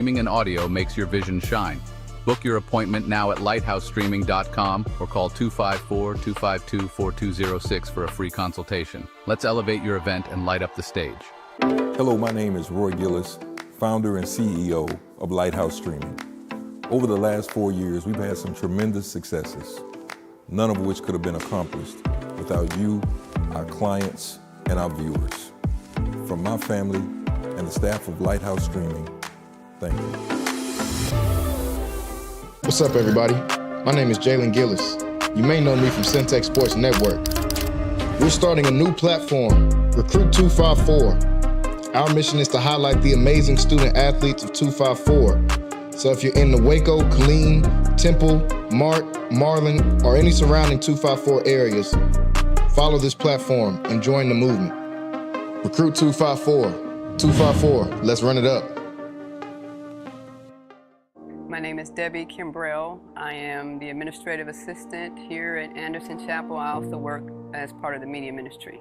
Streaming and audio makes your vision shine. Book your appointment now at lighthousestreaming.com or call 254-252-4206 for a free consultation. Let's elevate your event and light up the stage. Hello, my name is Gillis, founder and CEO of Lighthouse Streaming. Over the last 4 years, we've had some tremendous successes, none of which could have been accomplished without you, our clients, and our viewers. From my family and the staff of Lighthouse Streaming, thank you. What's up, everybody? My name is Jalen Gillis. You may know me from Centex Sports Network. We're starting a new platform, Recruit 254. Our mission is to highlight the amazing student athletes of 254. So if you're in the Waco, Killeen, Temple, Mart, Marlin, or any surrounding 254 areas, follow this platform and join the movement. Recruit 254. 254, let's run it up. My name is Debbie Kimbrell. I am the administrative assistant here at Anderson Chapel. I also work as part of the media ministry.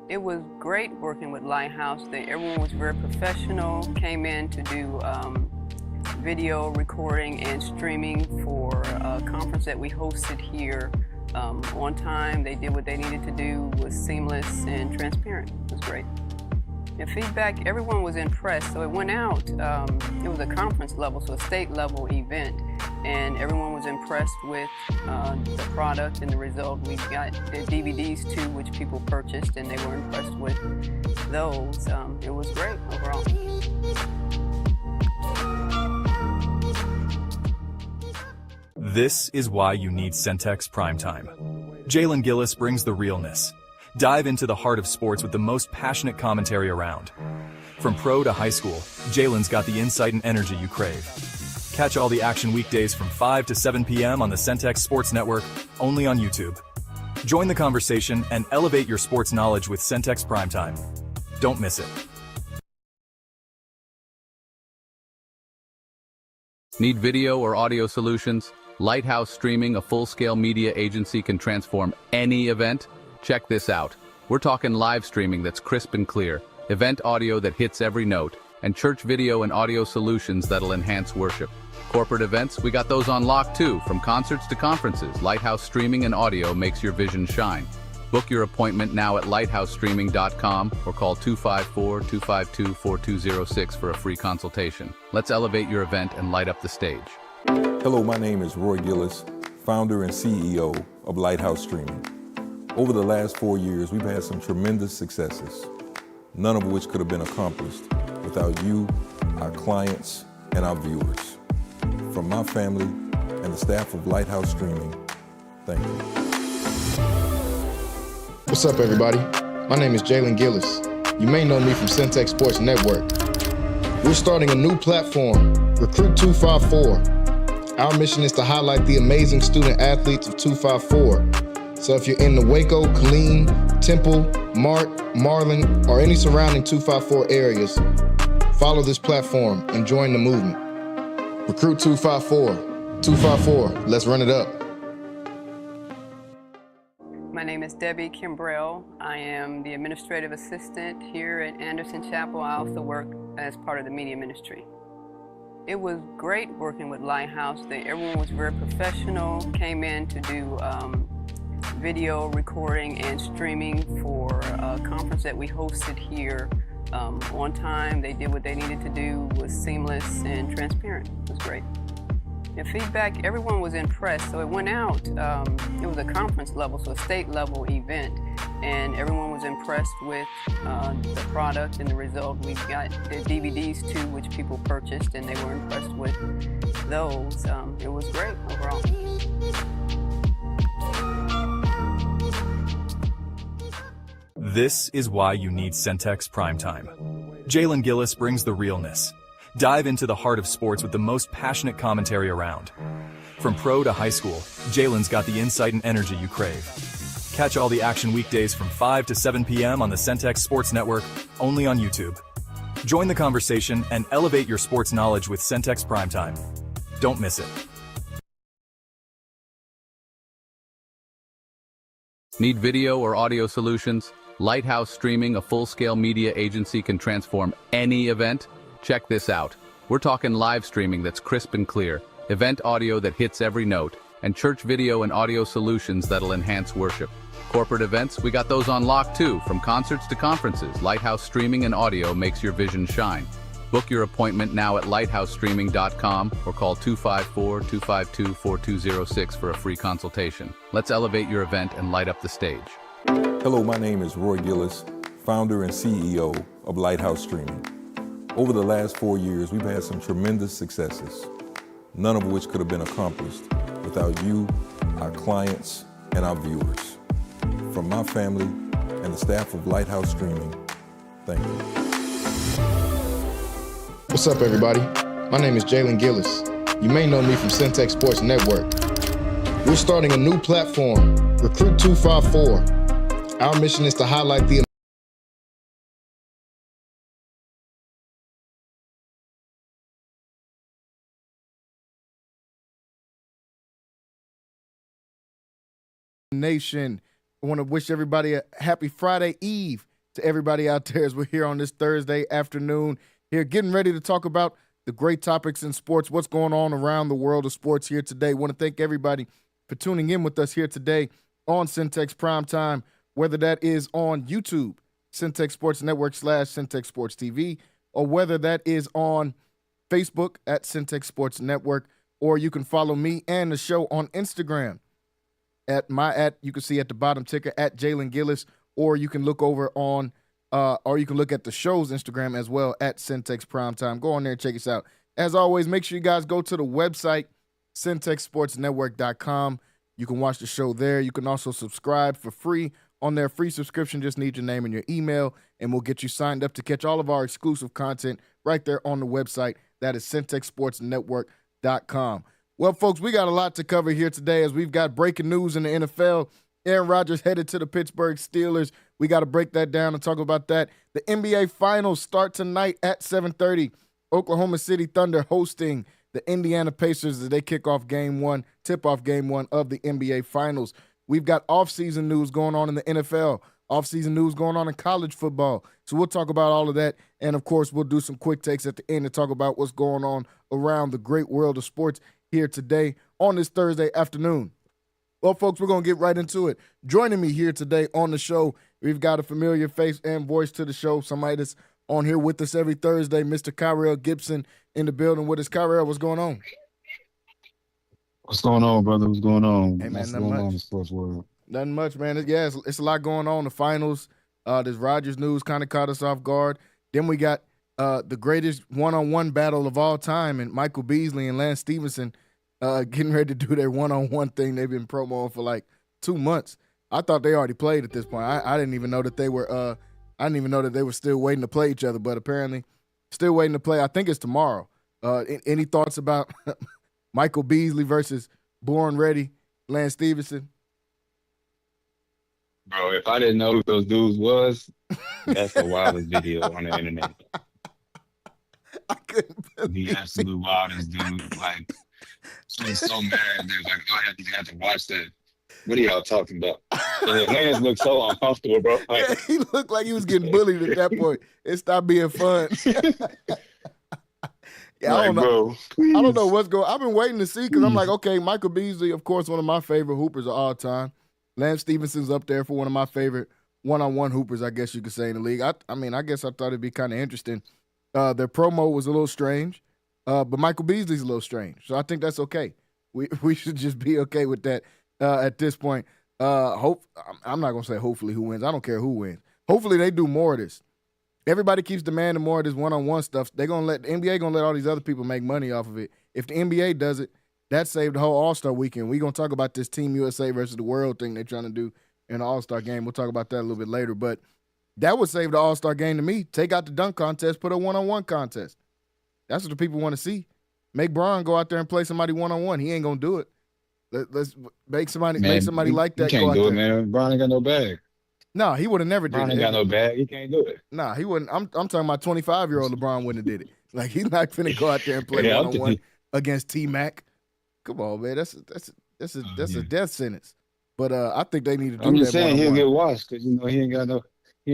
It was great working with Lighthouse. Everyone was very professional, came in to do video recording and streaming for a conference that we hosted here on time. They did what they needed to do, was seamless and transparent. It was great. And feedback, everyone was impressed. So it went out, it was a conference level, so a state level event, and everyone was impressed with the product and the result. We got the DVDs too, which people purchased, and they were impressed with those. It was great overall. This is why you need Centex Primetime. Jalen Gillis brings the realness. Dive into the heart of sports with the most passionate commentary around. From pro to high school, Jalen's got the insight and energy you crave. Catch all the action weekdays from 5 to 7 p.m. on the Centex Sports Network, only on YouTube. Join the conversation and elevate your sports knowledge with Centex Primetime. Don't miss it. Need video or audio solutions? Lighthouse Streaming, a full-scale media agency, can transform any event. Check this out. We're talking live streaming that's crisp and clear, event audio that hits every note, and church video and audio solutions that'll enhance worship. Corporate events, we got those on lock too. From concerts to conferences, Lighthouse Streaming and audio makes your vision shine. Book your appointment now at lighthousestreaming.com or call 254-252-4206 for a free consultation. Let's elevate your event and light up the stage. Hello, my name is Gillis, founder and CEO of Lighthouse Streaming. Over the last 4 years, we've had some tremendous successes, none of which could have been accomplished without you, our clients, and our viewers. From my family and the staff of Lighthouse Streaming, thank you. What's up, everybody? My name is Jalen Gillis. You may know me from Centex Sports Network. We're starting a new platform, Recruit 254. Our mission is to highlight the amazing student athletes of 254. So if you're in the Waco, Killeen, Temple, Mart, Marlin, or any surrounding 254 areas, follow this platform and join the movement. Recruit 254. 254, let's run it up. My name is Debbie Kimbrell. I am the administrative assistant here at Anderson Chapel. I also work as part of the media ministry. It was great working with Lighthouse. Everyone was very professional, came in to do video recording and streaming for a conference that we hosted here on time. They did what they needed to do, was seamless and transparent. It was great. And feedback, everyone was impressed. So it went out, it was a conference level, so a state level event, and everyone was impressed with the product and the result. We got the DVDs too, which people purchased, and they were impressed with those. It was great overall. This is why you need Centex Primetime. Jalen Gillis brings the realness. Dive into the heart of sports with the most passionate commentary around. From pro to high school, Jalen's got the insight and energy you crave. Catch all the action weekdays from 5 to 7 p.m. on the Centex Sports Network, only on YouTube. Join the conversation and elevate your sports knowledge with Centex Primetime. Don't miss it. Need video or audio solutions? Lighthouse Streaming, a full-scale media agency, can transform any event. Check this out. We're talking live streaming that's crisp and clear, event audio that hits every note, and church video and audio solutions that'll enhance worship. Corporate events, we got those on lock too. From concerts to conferences, Lighthouse Streaming and Audio makes your vision shine. Book your appointment now at lighthousestreaming.com or call 254-252-4206 for a free consultation. Let's elevate your event and light up the stage. Hello, my name is Roy Gillis, founder and CEO of Lighthouse Streaming. Over the last 4 years, we've had some tremendous successes, none of which could have been accomplished without you, our clients, and our viewers. From my family and the staff of Lighthouse Streaming, thank you. What's up, everybody? My name is Jalen Gillis. You may know me from Centex Sports Network. We're starting a new platform, Recruit 254. Our mission is to highlight the nation. I want to wish everybody a happy Friday Eve to everybody out there as we're here on this Thursday afternoon, here getting ready to talk about the great topics in sports, what's going on around the world of sports here today. Want to thank everybody for tuning in with us here today on Centex Primetime, whether that is on YouTube, Centex Sports Network / Centex Sports TV, or whether that is on Facebook at Centex Sports Network, or you can follow me and the show on Instagram you can see at the bottom ticker at Jalen Gillis, or you can look over on or you can look at the show's Instagram as well at Centex Primetime. Go on there and check us out. As always, make sure you guys go to the website, centexsportsnetwork.com. You can watch the show there. You can also subscribe for free on their free subscription. Just need your name and your email, and we'll get you signed up to catch all of our exclusive content right there on the website. That is centexsportsnetwork.com. Well, folks, we got a lot to cover here today as we've got breaking news in the NFL. Aaron Rodgers headed to the Pittsburgh Steelers. We got to break that down and talk about that. The NBA Finals start tonight at 7:30. Oklahoma City Thunder hosting the Indiana Pacers as they kick off tip-off game one of the NBA Finals. We've got off-season news going on in the NFL, off-season news going on in college football. So we'll talk about all of that. And, of course, we'll do some quick takes at the end to talk about what's going on around the great world of sports here today on this Thursday afternoon. Well, folks, we're going to get right into it. Joining me here today on the show, we've got a familiar face and voice to the show, somebody that's on here with us every Thursday, Mr. Kyrell Gibson in the building with us. Kyrell, what's going on? What's going on, brother? What's going on? Hey, man, What's nothing going on in much. the sports world? Nothing much, man. It's a lot going on. The finals, this Rodgers news kind of caught us off guard. Then we got the greatest one-on-one battle of all time, and Michael Beasley and Lance Stevenson getting ready to do their one-on-one thing they've been promoting for like 2 months. I thought they already played at this point. I didn't even know that they were still waiting to play each other, but apparently still waiting to play. I think it's tomorrow. Any thoughts about Michael Beasley versus Born Ready Lance Stevenson? Bro, if I didn't know who those dudes was, that's the wildest video on the internet. I couldn't The believe absolute wildest dude. Like, she's so mad. They're like, oh, you have to watch that. What are y'all talking about? And his hands look so uncomfortable, bro. Like, Yeah, he looked like he was getting bullied at that point. It stopped being fun. Yeah, I don't know. Bro, I don't know please. what's going. I've been waiting to see because I'm like, okay, Michael Beasley, of course, one of my favorite hoopers of all time. Lance Stevenson's up there for one of my favorite one-on-one hoopers, I guess you could say, in the league. I guess I thought it'd be kind of interesting. Their promo was a little strange, but Michael Beasley's a little strange, so I think that's okay. We should just be okay with that at this point. I'm not gonna say hopefully who wins. I don't care who wins. Hopefully they do more of this. Everybody keeps demanding more of this one-on-one stuff. The NBA gonna let all these other people make money off of it. If the NBA does it, that saved the whole All-Star weekend. We're gonna talk about this Team USA versus the world thing they're trying to do in the All-Star game. We'll talk about that a little bit later. But that would save the All-Star game to me. Take out the dunk contest, put a one-on-one contest. That's what the people want to see. Make Bron go out there and play somebody one-on-one. He ain't gonna do it. Let's make somebody like that You go can't out do it, there. man. Bron ain't got no bag. No, he would have never did Bron it. ain't got no bag. He can't do it. Nah, he wouldn't. I'm talking about 25-year-old LeBron wouldn't have did it. Like, he's not finna go out there and play Yeah, I'm one-on-one thinking- against T-Mac. Come on, man. That's a death sentence. But I think they need to do I'm that just saying he'll one-on-one. get washed because he ain't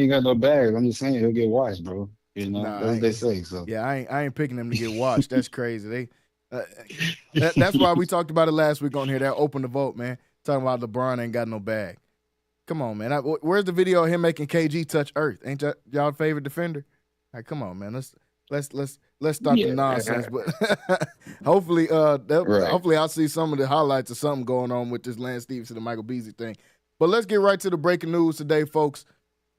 got no bag. I'm just saying he'll get washed, bro. You know, Nah, that's what they say. So yeah, I ain't picking them to get watched. That's crazy. That's why we talked about it last week on here. That opened the vote, man. Talking about LeBron ain't got no bag. Come on, man. Where's the video of him making KG touch earth? Ain't that y'all favorite defender? Like, come on, man. Let's stop the nonsense. But hopefully, hopefully I'll see some of the highlights of something going on with this Lance Stevenson and Michael Beasley thing. But let's get right to the breaking news today, folks.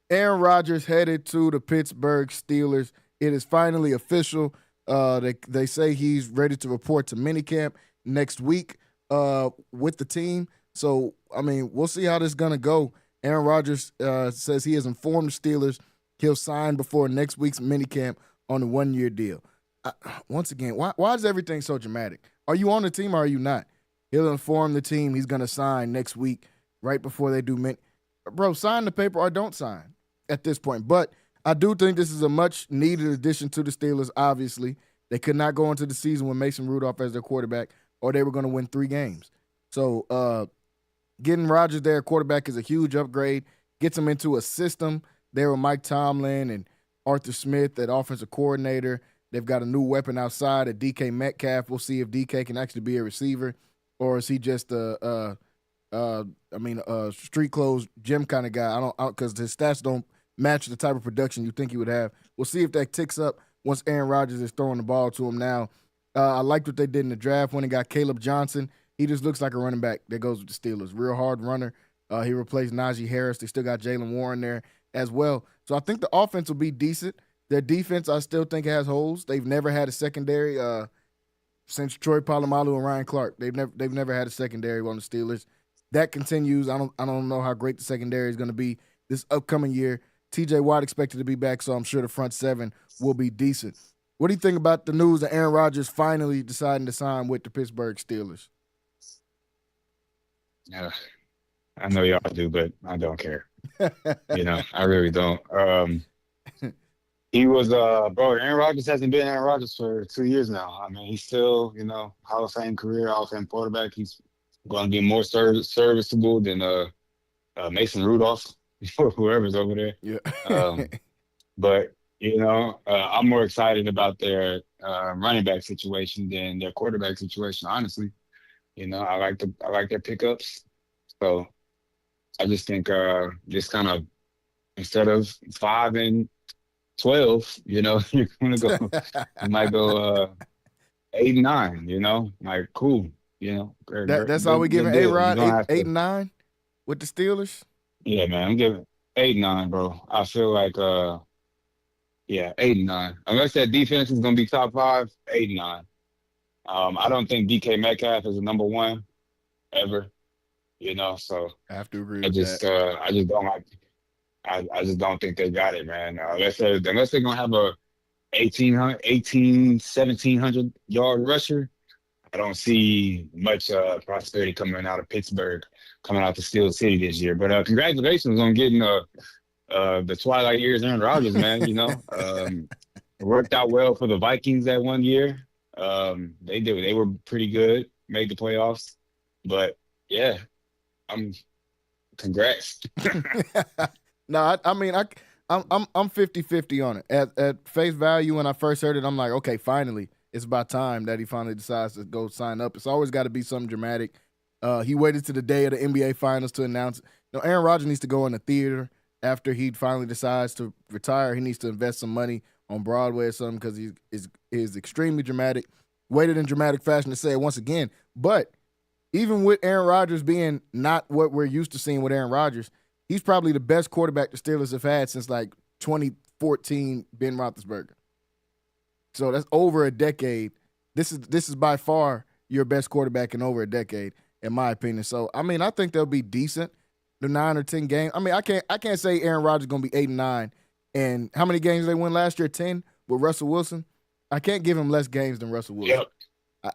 Aaron Rodgers headed to the Pittsburgh Steelers. It is finally official. They say he's ready to report to minicamp next week with the team. So, I mean, we'll see how this is going to go. Aaron Rodgers says he has informed the Steelers he'll sign before next week's minicamp on a one-year deal. Once again, why is everything so dramatic? Are you on the team or are you not? He'll inform the team he's going to sign next week right before they do Bro, sign the paper or don't sign at this point. But I do think this is a much-needed addition to the Steelers, obviously. They could not go into the season with Mason Rudolph as their quarterback, or they were going to win 3 games. So getting Rodgers there, quarterback, is a huge upgrade. Gets him into a system there with Mike Tomlin and Arthur Smith, that offensive coordinator. They've got a new weapon outside at DK Metcalf. We'll see if DK can actually be a receiver, or is he just a street clothes gym kind of guy. I don't because his stats don't match the type of production you think he would have. We'll see if that ticks up once Aaron Rodgers is throwing the ball to him now. I liked what they did in the draft when they got Caleb Johnson. He just looks like a running back that goes with the Steelers. Real hard runner. He replaced Najee Harris. They still got Jalen Warren there as well. So I think the offense will be decent. Their defense, I still think, has holes. They've never had a secondary since Troy Polamalu and Ryan Clark. They've never had a secondary on the Steelers. That continues. I don't know how great the secondary is going to be this upcoming year. T.J. Watt expected to be back, so I'm sure the front 7 will be decent. What do you think about the news of Aaron Rodgers finally deciding to sign with the Pittsburgh Steelers? Yeah, I know y'all do, but I don't care. I really don't. He was, Aaron Rodgers hasn't been Aaron Rodgers for 2 years now. I mean, he's still, Hall of Fame career, Hall of Fame quarterback. He's going to be more serviceable than Mason Rudolph, or whoever's over there. Yeah. But, I'm more excited about their running back situation than their quarterback situation, honestly. I like their pickups. So I just think just kind of, instead of 5 and 12, you're gonna go you might go 8 and 9, like cool, that's all we giving A-Rod, 8 and 9 with the Steelers. Yeah, man, I'm giving 8 and 9, bro. I feel like 8 and 9. Unless that defense is gonna be top 5, 8 and 9. I don't think DK Metcalf is a number 1 ever, so I have to agree I with just that. I just don't like I just don't think they got it, man. Unless they're gonna have a 1,700 yard rusher, I don't see much prosperity coming out of Pittsburgh, coming out to Steel City this year. But congratulations on getting the twilight years Aaron Rodgers, man. It worked out well for the Vikings that one year. They were pretty good, made the playoffs. But yeah, congrats. No, I mean I'm 50-50 on it. At face value, when I first heard it, I'm like, okay, finally, it's about time that he finally decides to go sign up. It's always got to be something dramatic. He waited to the day of the NBA Finals to announce it. Aaron Rodgers needs to go in the theater after he finally decides to retire. He needs to invest some money on Broadway or something because he is extremely dramatic. Waited in dramatic fashion to say it once again. But even with Aaron Rodgers being not what we're used to seeing with Aaron Rodgers, he's probably the best quarterback the Steelers have had since like 2014 Ben Roethlisberger. So that's over a decade. This is by far your best quarterback in over a decade, in my opinion. So I mean, I think they'll be decent. The 9 or 10 games. I mean, I can't say Aaron Rodgers is gonna be 8 and 9. And how many games they win last year? 10 with Russell Wilson. I can't give him less games than Russell Wilson. Yep.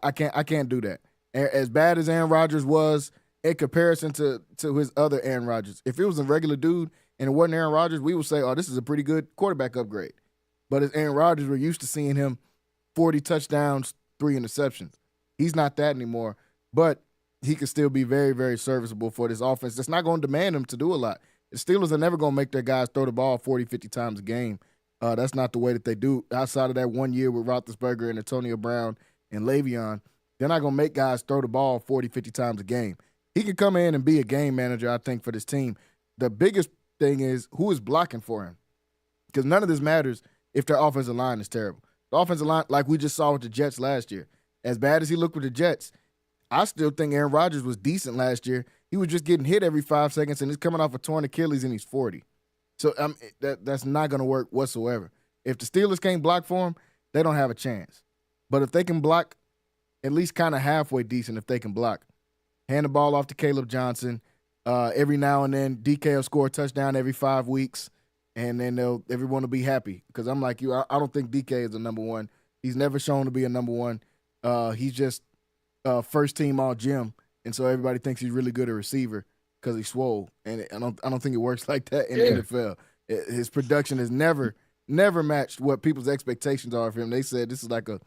I can't do that. As bad as Aaron Rodgers was in comparison to his other Aaron Rodgers, if it was a regular dude and it wasn't Aaron Rodgers, we would say, oh, this is a pretty good quarterback upgrade. But as Aaron Rodgers, we're used to seeing him 40 touchdowns, 3 interceptions. He's not that anymore, but he can still be very, very serviceable for this offense. That's not going to demand him to do a lot. The Steelers are never going to make their guys throw the ball 40, 50 times a game. That's not the way that they do. Outside of that 1 year with Roethlisberger and Antonio Brown and Le'Veon, they're not going to make guys throw the ball 40, 50 times a game. He can come in and be a game manager, I think, for this team. The biggest thing is who is blocking for him, because none of this matters if their offensive line is terrible. The offensive line, like we just saw with the Jets last year, as bad as he looked with the Jets, I still think Aaron Rodgers was decent last year. He was just getting hit every 5 seconds, and he's coming off a torn Achilles, and he's 40. So that's not going to work whatsoever. If the Steelers can't block for him, they don't have a chance. But if they can block, at least kind of halfway decent if they can block, hand the ball off to Caleb Johnson. Every now and then, DK will score a touchdown every 5 weeks, and then everyone will be happy. Because I'm like you, I don't think DK is a number one. He's never shown to be a number one. He's just first team all gym, and so everybody thinks he's really good at receiver because he's swole. And I don't think it works like that in the NFL. His production has never matched what people's expectations are of him. They said this is like a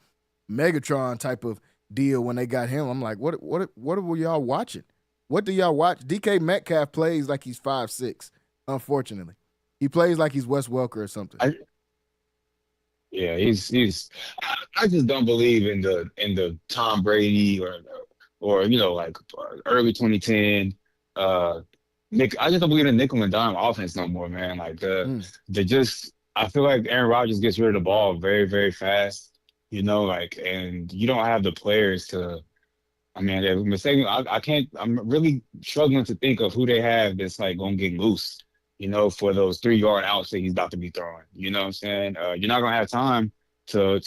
Megatron type of deal when they got him. I'm like, what were y'all watching? What do y'all watch? DK Metcalf plays like he's 5'6", unfortunately. He plays like he's Wes Welker or something. He's. I just don't believe in the Tom Brady or like early 2010. Nick, I just don't believe in the nickel and dime offense no more, man. Like I feel like Aaron Rodgers gets rid of the ball very, very fast. And you don't have the players to. I mean, they're mistaken. I can't. I'm really struggling to think of who they have that's like gonna get loose. For those 3-yard outs that he's about to be throwing. You know what I'm saying? You're not gonna have time to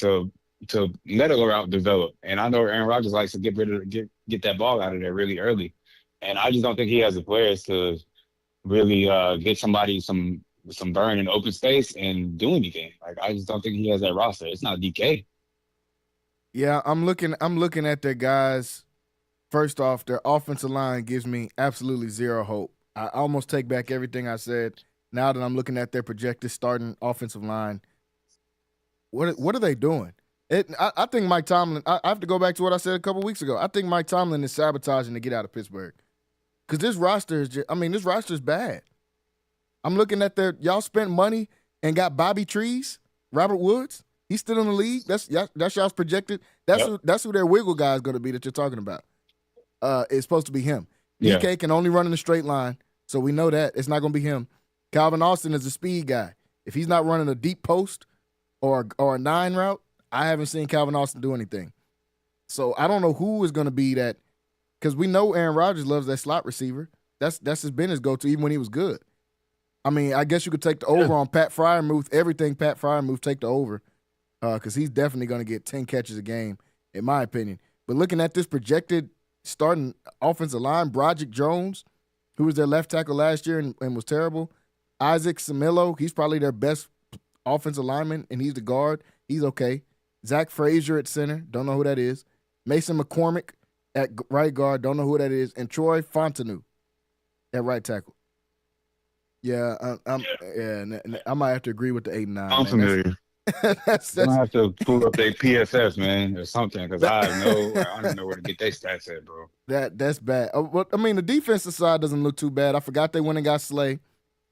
let a route develop. And I know Aaron Rodgers likes to get that ball out of there really early. And I just don't think he has the players to really get somebody some burn in open space and do anything. Like I just don't think he has that roster. It's not DK. Yeah, I'm looking at their guys. First off, their offensive line gives me absolutely zero hope. I almost take back everything I said now that I'm looking at their projected starting offensive line. What are they doing? I think Mike Tomlin – I have to go back to what I said a couple weeks ago. I think Mike Tomlin is sabotaging to get out of Pittsburgh because this roster is – this roster is bad. I'm looking at y'all spent money and got Bobby Trees, Robert Woods. He's still in the league. That's y'all's projected. That's who their wiggle guy is going to be that you're talking about. It's supposed to be him. Yeah. DK can only run in a straight line. So we know that it's not going to be him. Calvin Austin is a speed guy. If he's not running a deep post or a 9 route, I haven't seen Calvin Austin do anything. So I don't know who is going to be that, because we know Aaron Rodgers loves that slot receiver. That's been his go-to even when he was good. I mean, I guess you could take the over on Pat Freiermuth. Everything Pat Freiermuth, take the over, because he's definitely going to get 10 catches a game, in my opinion. But looking at this projected starting offensive line, Broderick Jones, who was their left tackle last year and was terrible. Isaac Samilo, he's probably their best offensive lineman, and he's the guard. He's okay. Zach Frazier at center, don't know who that is. Mason McCormick at right guard, don't know who that is. And Troy Fontenot at right tackle. Yeah, I might have to agree with the 8 and 9. I'm familiar. That's I'm gonna have to pull up their PSS, man, or something, because I don't know where to get their stats at, bro. That's bad. But I mean, the defensive side doesn't look too bad. I forgot they went and got Slay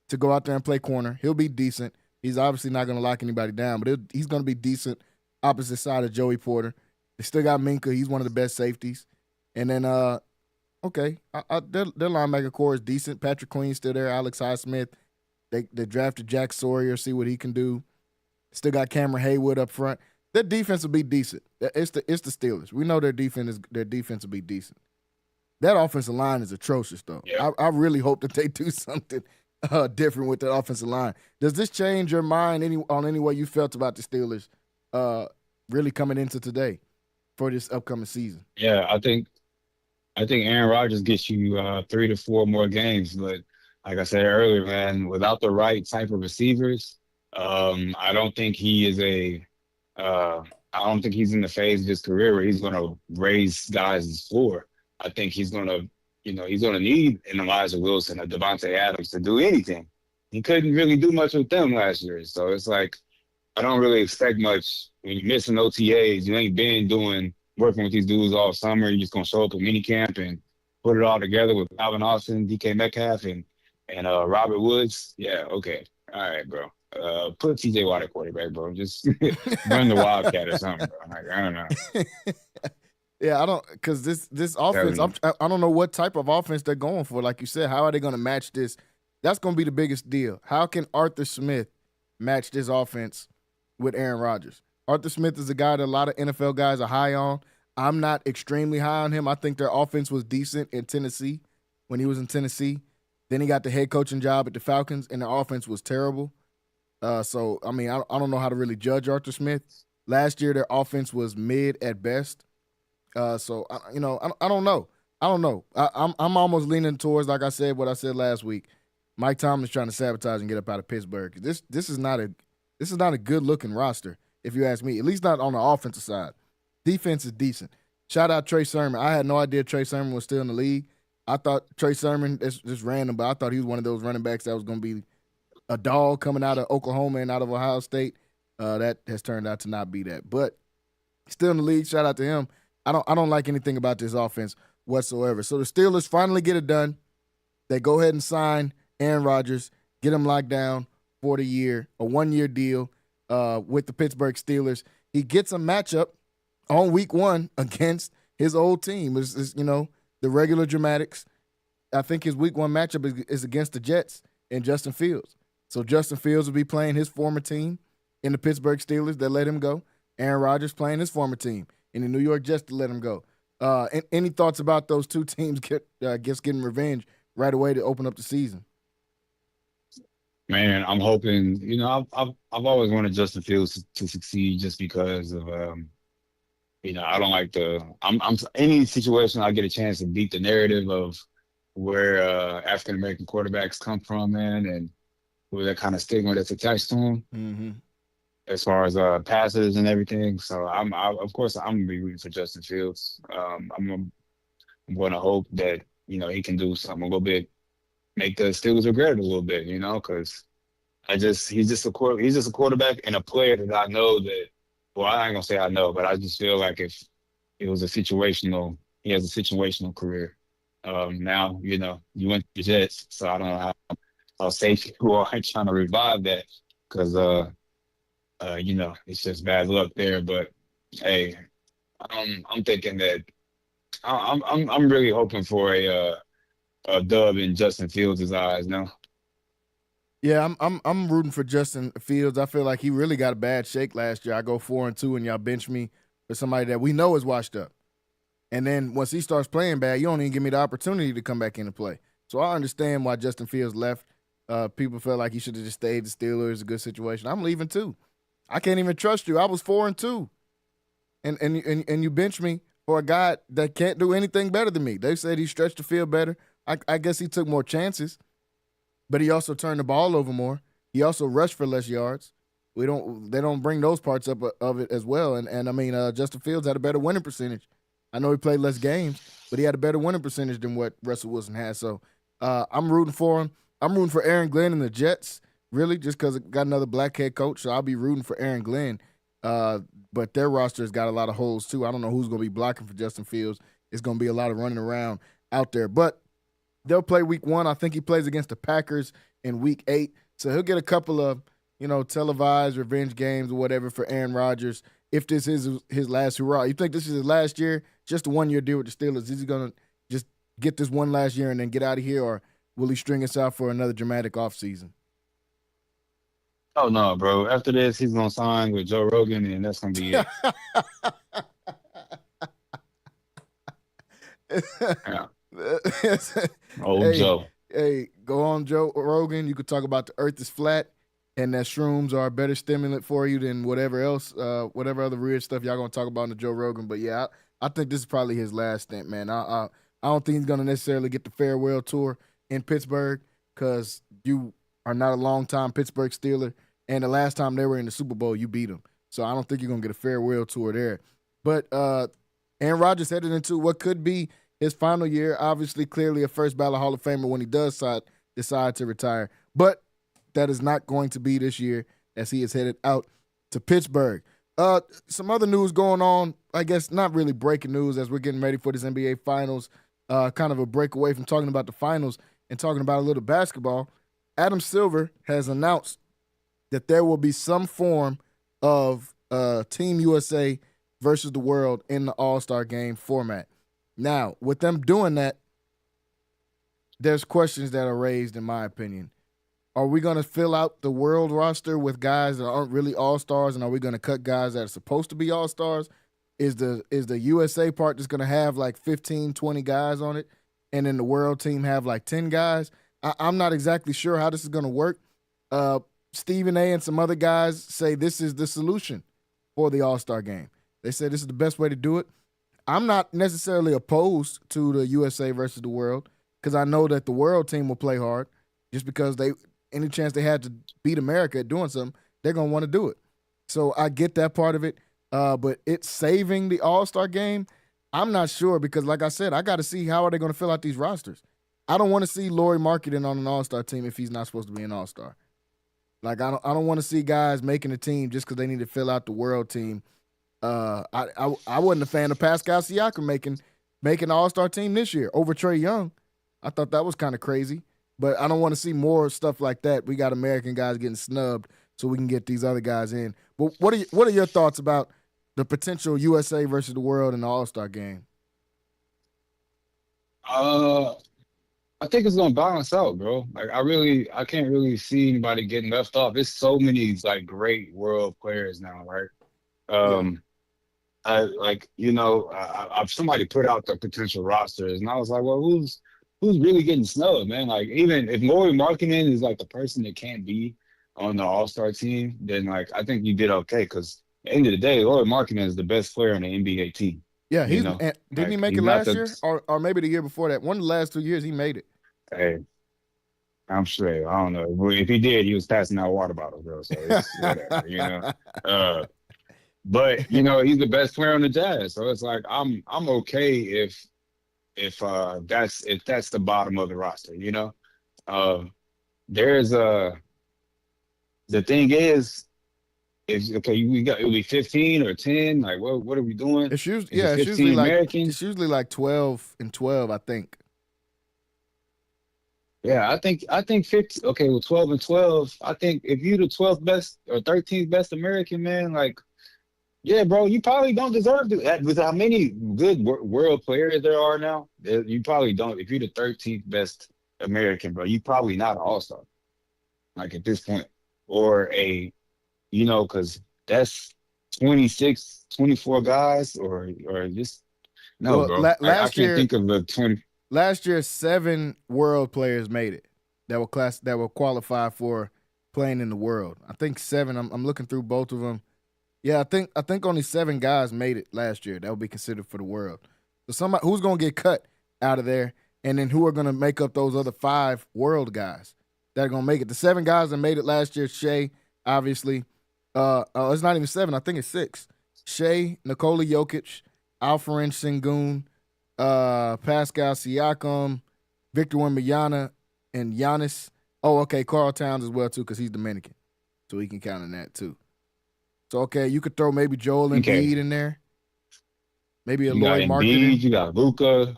to go out there and play corner. He'll be decent. He's obviously not going to lock anybody down, but he's going to be decent opposite side of Joey Porter. They still got Minka. He's one of the best safeties. And then, their linebacker core is decent. Patrick Queen's still there. Alex Highsmith. They drafted Jack Sawyer, see what he can do. Still got Cameron Haywood up front. Their defense will be decent. It's the Steelers. We know their defense will be decent. That offensive line is atrocious, though. Yeah. I really hope that they do something different with that offensive line. Does this change your mind on any way you felt about the Steelers really coming into today for this upcoming season? Yeah, I think Aaron Rodgers gets you 3 to 4 more games, but like I said earlier, man, without the right type of receivers, I don't think he is I don't think he's in the phase of his career where he's going to raise guys' floor. I think he's going to, he's going to need an Elijah Wilson, a Devontae Adams to do anything. He couldn't really do much with them last year. So it's like, I don't really expect much. When you're missing OTAs, you ain't been working with these dudes all summer. You're just going to show up at minicamp and put it all together with Calvin Austin, DK Metcalf, and Robert Woods. Yeah, okay. All right, bro. put TJ Watt at quarterback, bro. Just run the Wildcat or something, bro. Like, I don't know. Yeah, I don't, because this offense, Telling you. I don't know what type of offense they're going for. Like you said, how are they going to match this? That's going to be the biggest deal. How can Arthur Smith match this offense with Aaron Rodgers? Arthur Smith is a guy that a lot of NFL guys are high on. I'm not extremely high on him. I think their offense was decent in Tennessee when he was in Tennessee. Then he got the head coaching job at the Falcons, and their offense was terrible. So, I mean, I don't know how to really judge Arthur Smith. Last year, their offense was mid at best. So I don't know. I'm almost leaning towards, like I said, what I said last week. Mike Tomlin's trying to sabotage and get up out of Pittsburgh. This is not a good looking roster, if you ask me. At least not on the offensive side. Defense is decent. Shout out Trey Sermon. I had no idea Trey Sermon was still in the league. I thought Trey Sermon, it's just random, but I thought he was one of those running backs that was going to be a dog coming out of Oklahoma and out of Ohio State. That has turned out to not be that, but still in the league. Shout out to him. I don't like anything about this offense whatsoever. So the Steelers finally get it done. They go ahead and sign Aaron Rodgers, get him locked down for the year, a 1-year deal with the Pittsburgh Steelers. He gets a matchup on week 1 against his old team. It's the regular dramatics. I think his week 1 matchup is against the Jets and Justin Fields. So Justin Fields will be playing his former team in the Pittsburgh Steelers that let him go. Aaron Rodgers playing his former team in the New York Jets to let him go. Any thoughts about those two teams getting revenge right away to open up the season? Man, I'm hoping. I've always wanted Justin Fields to succeed just because of I don't like I'm any situation I get a chance to beat the narrative of where African American quarterbacks come from, man, and where that kind of stigma that's attached to them. Mm-hmm. As far as passes and everything. So of course I'm gonna be rooting for Justin Fields. I'm gonna hope that he can do something a little bit, make the Steelers regret it a little bit, because he's just a quarterback and a player that I know that. Well, I ain't gonna say I know, but I just feel like if it was he has a situational career. Now you went to the Jets, so I don't know how safe you are trying to revive that because. It's just bad luck there. But hey, I'm thinking that I'm really hoping for a dub in Justin Fields' eyes now. Yeah, I'm rooting for Justin Fields. I feel like he really got a bad shake last year. I go 4-2, and y'all bench me for somebody that we know is washed up. And then once he starts playing bad, you don't even give me the opportunity to come back in and play. So I understand why Justin Fields left. People felt like he should have just stayed. The Steelers, a good situation. I'm leaving too. I can't even trust you. I was 4-2, and you bench me for a guy that can't do anything better than me. They said he stretched the field better. I guess he took more chances, but he also turned the ball over more. He also rushed for less yards. They don't bring those parts up of it as well. And I mean, Justin Fields had a better winning percentage. I know he played less games, but he had a better winning percentage than what Russell Wilson had. So I'm rooting for him. I'm rooting for Aaron Glenn and the Jets. Really, just because it got another black head coach, so I'll be rooting for Aaron Glenn. But their roster has got a lot of holes, too. I don't know who's going to be blocking for Justin Fields. It's going to be a lot of running around out there. But they'll play week 1. I think he plays against the Packers in week 8. So he'll get a couple of, televised revenge games or whatever for Aaron Rodgers if this is his last hurrah. You think this is his last year? Just a 1-year deal with the Steelers. Is he going to just get this one last year and then get out of here, or will he string us out for another dramatic offseason? Oh no, bro. After this, he's gonna sign with Joe Rogan, and that's gonna be it. Yeah. Old Joe. Hey, go on Joe Rogan. You could talk about the earth is flat and that shrooms are a better stimulant for you than whatever else, whatever other weird stuff y'all gonna talk about in the Joe Rogan. But yeah, I think this is probably his last stint, man. I don't think he's gonna necessarily get the farewell tour in Pittsburgh because you are not a long-time Pittsburgh Steeler, and the last time they were in the Super Bowl, you beat them. So I don't think you're going to get a farewell tour there. But Aaron Rodgers headed into what could be his final year, obviously clearly a first ballot Hall of Famer when he does decide to retire. But that is not going to be this year as he is headed out to Pittsburgh. Some other news going on, I guess not really breaking news as we're getting ready for this NBA Finals, kind of a break away from talking about the finals and talking about a little basketball. Adam Silver has announced that there will be some form of Team USA versus the world in the All-Star game format. Now, with them doing that, there's questions that are raised, in my opinion. Are we going to fill out the world roster with guys that aren't really all-stars, and are we going to cut guys that are supposed to be all-stars? Is the USA part just going to have like 15, 20 guys on it, and then the world team have like 10 guys? I'm not exactly sure how this is going to work. Stephen A. and some other guys say this is the solution for the All-Star game. They say this is the best way to do it. I'm not necessarily opposed to the USA versus the world because I know that the world team will play hard just because any chance they had to beat America at doing something, they're going to want to do it. So I get that part of it. But it's saving the All-Star game, I'm not sure because, like I said, I got to see how are they going to fill out these rosters. I don't want to see Lauri Markkanen on an All-Star team if he's not supposed to be an All-Star. Like I don't want to see guys making a team just because they need to fill out the world team. I wasn't a fan of Pascal Siakam making an All-Star team this year over Trae Young. I thought that was kind of crazy, but I don't want to see more stuff like that. We got American guys getting snubbed so we can get these other guys in. But what are your thoughts about the potential USA versus the world in the All-Star game? I think it's gonna balance out, bro. Like I can't really see anybody getting left off. There's so many like great world players now, right? Somebody put out the potential rosters, and I was like, well, who's really getting snubbed, man? Like even if Lauri Markkanen is like the person that can't be on the All-Star team, then like I think you did okay because at the end of the day, Lauri Markkanen is the best player on the NBA team. Yeah, didn't he make it last year or maybe the year before that? One of the last 2 years he made it. Hey, I'm sure. I don't know. If he did, he was passing out water bottles, bro. So it's whatever, But he's the best player on the Jazz, so it's like I'm okay if that's the bottom of the roster. There's the thing is okay. It'll be 15 or 10. Like what are we doing? It's usually like 12 and 12, I think. Yeah, I think 50. Okay, well, 12 and 12. I think if you're the 12th best or 13th best American, man, like, yeah, bro, you probably don't deserve to. With how many good world players there are now, you probably don't. If you're the 13th best American, bro, you probably not an All-Star. Like at this point, or because that's 26, 24 guys, or just no, bro. I can't think of the 20. Last year, 7 world players made it that will qualify for playing in the world. I think 7. I'm looking through both of them. Yeah, I think only 7 guys made it last year that would be considered for the world. So somebody who's going to get cut out of there, and then who are going to make up those other 5 world guys that are going to make it? The 7 guys that made it last year: Shea, obviously. It's not even 7. I think it's 6. Shea, Nikola Jokic, Alperen Sengun, Pascal Siakam, Victor Wembanyama, and Giannis. Oh, okay, Karl Towns as well too, because he's Dominican, so he can count on that too. So okay, you could throw maybe Joel Embiid in there, maybe a Lauri Markkanen. You got Luka.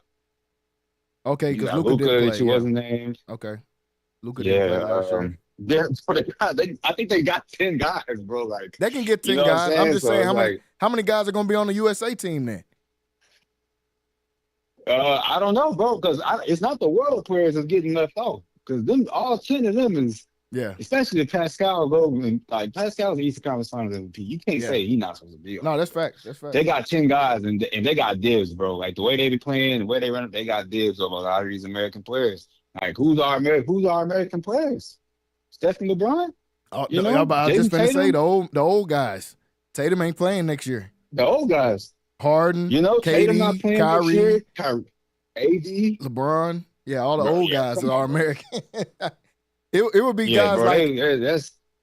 Okay, because Luka did play. He wasn't named. Okay, Luka did play last year. I think they got 10 guys, bro. Like they can get 10 guys. I'm just saying, how many guys are going to be on the USA team then? I don't know, bro, because it's not the world players that's getting left off. Because all 10 of them is, especially if Pascal Pascal's the Eastern Conference Finals MVP. You can't say he's not supposed to be on. No, that's fact. They got 10 guys, and they got dibs, bro. Like the way they be playing, the way they run, they got dibs over a lot of these American players. Like who's our American players? Stephen LeBron? I was just going to say the old guys. Tatum ain't playing next year. The old guys. Harden, Tatum not playing Kyrie, AD, LeBron. Yeah, all the old guys that are American. it would be guys like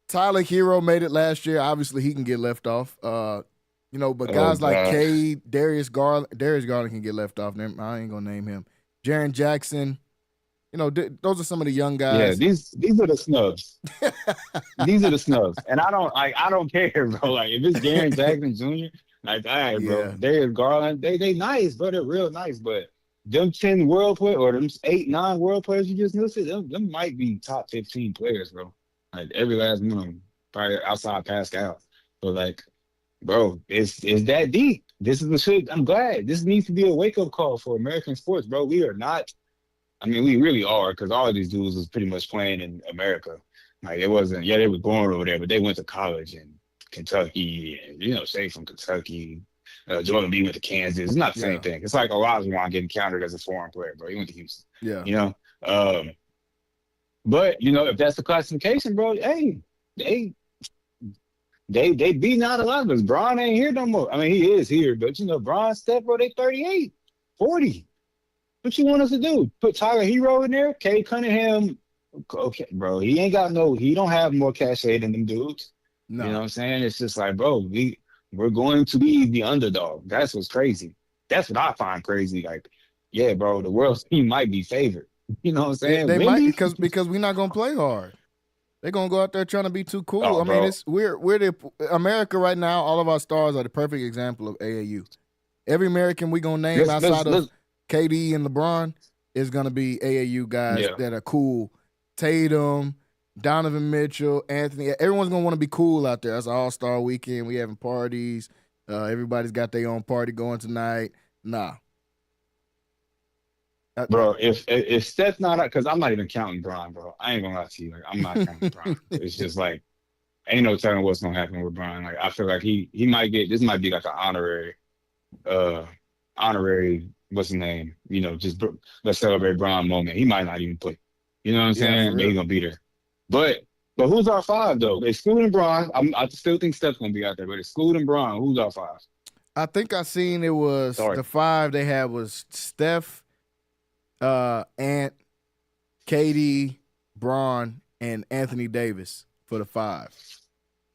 Tyler Hero made it last year. Obviously, he can get left off. But guys like Cade, Darius Garland can get left off. I ain't gonna name him. Jaren Jackson. Those are some of the young guys. Yeah, these are the snubs. These are the snubs, and I don't care, bro. Like if it's Jaren Jackson Jr., like all right, bro. Darius Garland, they nice, bro. They're real nice, but them 10 world players or them 8, 9 world players you just listed, them might be top 15 players, bro. Like every last one of them. probably outside Pascal. But like, bro, it's that deep. This is the shit. I'm glad. This needs to be a wake up call for American sports, bro. We are not. I mean, we really are, because all of these dudes was pretty much playing in America. Like, it wasn't. Yeah, they were born over there, but they went to college in Kentucky, and Shea from Kentucky. Jordan Lee went to Kansas. It's not the same thing. It's like Olajuwon getting counted as a foreign player, bro. He went to Houston. Yeah. But if that's the classification, bro, hey, they beating out a lot of us. Bron ain't here no more. I mean, he is here, but Bron, Steph, bro, they 38, 40. What you want us to do? Put Tyler Hero in there? Cade Cunningham? Okay, bro, he don't have more cachet than them dudes. No. You know what I'm saying? It's just like, bro, we're going to be the underdog. That's what's crazy. That's what I find crazy. Like, yeah, bro, the world team might be favored. You know what I'm saying? They really? might because we're not gonna play hard. They're gonna go out there trying to be too cool. Oh, I mean, we're the America right now. All of our stars are the perfect example of AAU. Every American we gonna name outside of KD and LeBron is gonna be AAU guys that are cool. Tatum, Donovan Mitchell, Anthony. Everyone's gonna want to be cool out there. That's an all-star weekend. We having parties. Everybody's got their own party going tonight. Nah. Bro, if Steph's not out, because I'm not even counting Bron, bro. I ain't gonna lie to you. Like, I'm not counting Bron. It's just like, ain't no telling what's gonna happen with Bron. Like, I feel like he might get, this might be like an honorary, what's his name? Just let's celebrate Bron moment. He might not even play. You know what I'm saying? He's gonna be there. But who's our five though? Excluding Bron, I still think Steph's gonna be out there. But excluding Bron, who's our five? I think I seen it was the five they had was Steph, Ant, KD, Bron, and Anthony Davis for the five.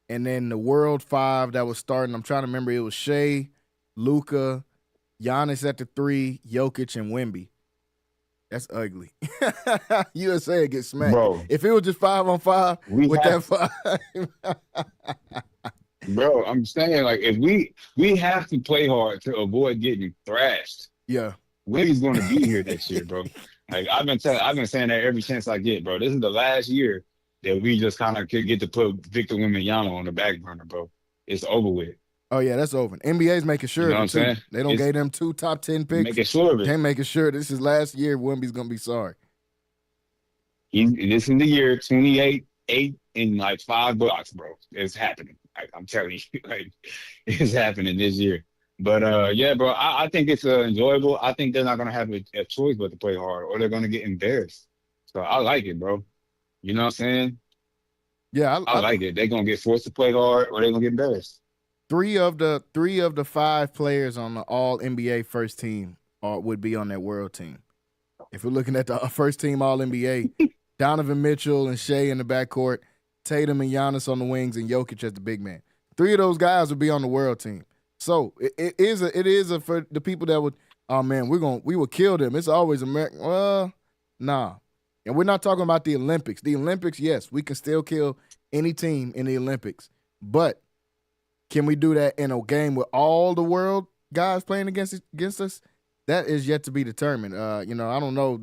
And then the world five that was starting, I'm trying to remember, it was Shea, Luka, Giannis at the three, Jokic, and Wemby. That's ugly. USA gets smacked. Bro, if it was just 5-on-5 with that five. Bro, I'm saying, like, if we have to play hard to avoid getting thrashed. Yeah. Wemby's going to be here next year, bro. Like, I've been saying that every chance I get, bro. This is the last year that we just kind of could get to put Victor Wembanyama on the back burner, bro. It's over with. Oh, yeah, that's over. NBA's making sure of it, too. They don't give them 2 top 10 picks. Making sure of it. They're making sure this is last year. Wemby's going to be sorry. This is the year 28, 8 in like 5 blocks, bro. It's happening. I'm telling you, like, it's happening this year. But, yeah, bro, I think it's enjoyable. I think they're not going to have a choice but to play hard, or they're going to get embarrassed. So I like it, bro. You know what I'm saying? Yeah, I like it. They're going to get forced to play hard, or they're going to get embarrassed. Three of the 5 players on the All NBA first team would be on that world team. If we're looking at the first team All NBA, Donovan Mitchell and Shea in the backcourt, Tatum and Giannis on the wings, and Jokic as the big man. 3 of those guys would be on the world team. So it is for the people that would, oh man, we will kill them. It's always American. Well, nah. And we're not talking about the Olympics. The Olympics, yes, we can still kill any team in the Olympics, but can we do that in a game with all the world guys playing against us? That is yet to be determined. I don't know.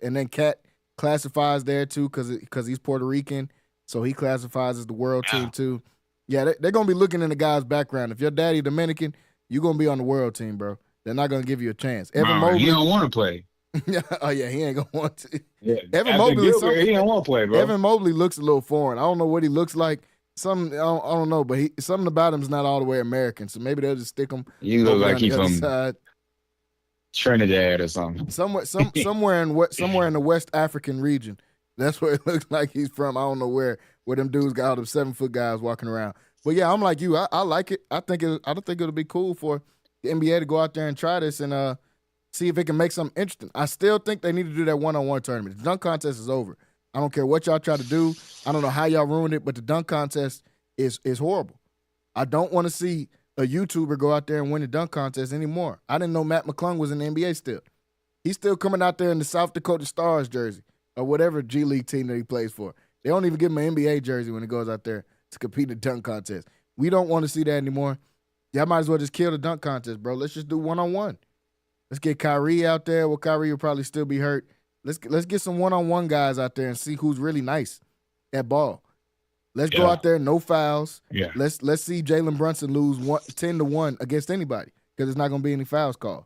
And then Cat classifies there too because he's Puerto Rican, so he classifies as the world team too. Yeah, they're gonna be looking in the guy's background. If your daddy Dominican, you're gonna be on the world team, bro. They're not gonna give you a chance. Evan Mobley, he don't want to play. Oh yeah, he ain't gonna want to. Yeah, Evan Mobley, he don't want to play, bro. Evan Mobley looks a little foreign. I don't know what he looks like. I don't know, but something about him's not all the way American. So maybe they'll just stick him. You look like he's from side. Trinidad or something. Somewhere in the West African region. That's where it looks like he's from. I don't know where them dudes got all them 7-foot guys walking around. But yeah, I'm like you. I like it. I think it'll be cool for the NBA to go out there and try this and see if it can make something interesting. I still think they need to do that one-on-one tournament. The dunk contest is over. I don't care what y'all try to do. I don't know how y'all ruined it, but the dunk contest is horrible. I don't want to see a YouTuber go out there and win the dunk contest anymore. I didn't know Matt McClung was in the NBA still. He's still coming out there in the South Dakota Stars jersey or whatever G League team that he plays for. They don't even give him an NBA jersey when he goes out there to compete in the dunk contest. We don't want to see that anymore. Y'all might as well just kill the dunk contest, bro. Let's just do one-on-one. Let's get Kyrie out there. Well, Kyrie will probably still be hurt. Let's get some one-on-one guys out there and see who's really nice at ball. Let's go out there, no fouls. Yeah. Let's see Jalen Brunson lose 10-1 against anybody because there's not going to be any fouls called.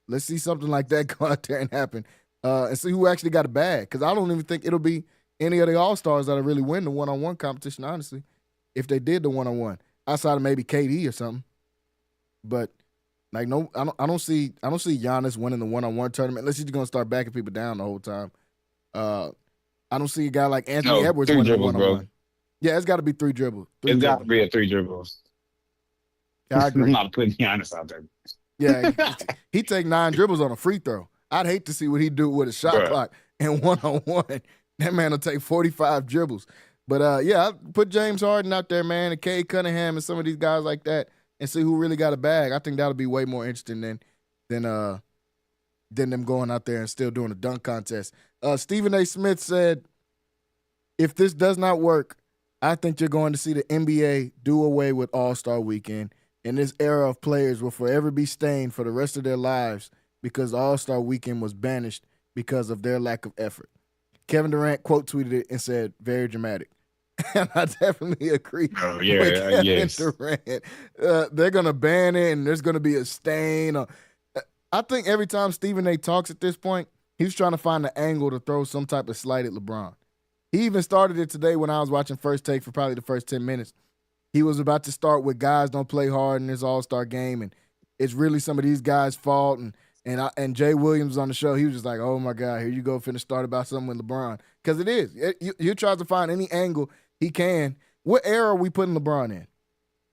Let's see something like that go out there and happen, and see who actually got a bag. Because I don't even think it'll be any of the All-Stars that'll really win the one-on-one competition, honestly, if they did the one-on-one, outside of maybe KD or something. But like, no, I don't see Giannis winning the one-on-one tournament unless he's going to start backing people down the whole time. I don't see a guy like Anthony Edwards winning the one-on-one. Bro. Yeah, it's got to be 3 dribbles. It's got to be a 3 dribbles. Yeah, I agree. I'm not putting Giannis out there. Yeah, he take 9 dribbles on a free throw. I'd hate to see what he do with a shot clock and one-on-one. That man will take 45 dribbles. But, yeah, I put James Harden out there, man, and Cade Cunningham and some of these guys like that and see who really got a bag. I think that'll be way more interesting than them going out there and still doing a dunk contest. Stephen A. Smith said, if this does not work, I think you're going to see the NBA do away with All-Star Weekend, and this era of players will forever be stained for the rest of their lives because All-Star Weekend was banished because of their lack of effort. Kevin Durant quote tweeted it and said, very dramatic. And I definitely agree with Kevin Durant. They're going to ban it, and there's going to be a stain. I think every time Stephen A. talks at this point, he's trying to find an angle to throw some type of slight at LeBron. He even started it today when I was watching First Take for probably the first 10 minutes. He was about to start with guys don't play hard in this All-Star game, and it's really some of these guys' fault. And Jay Williams on the show, he was just like, oh, my God, here you go, finna start about something with LeBron. Because it is. He tries to find any angle he can. What era are we putting LeBron in?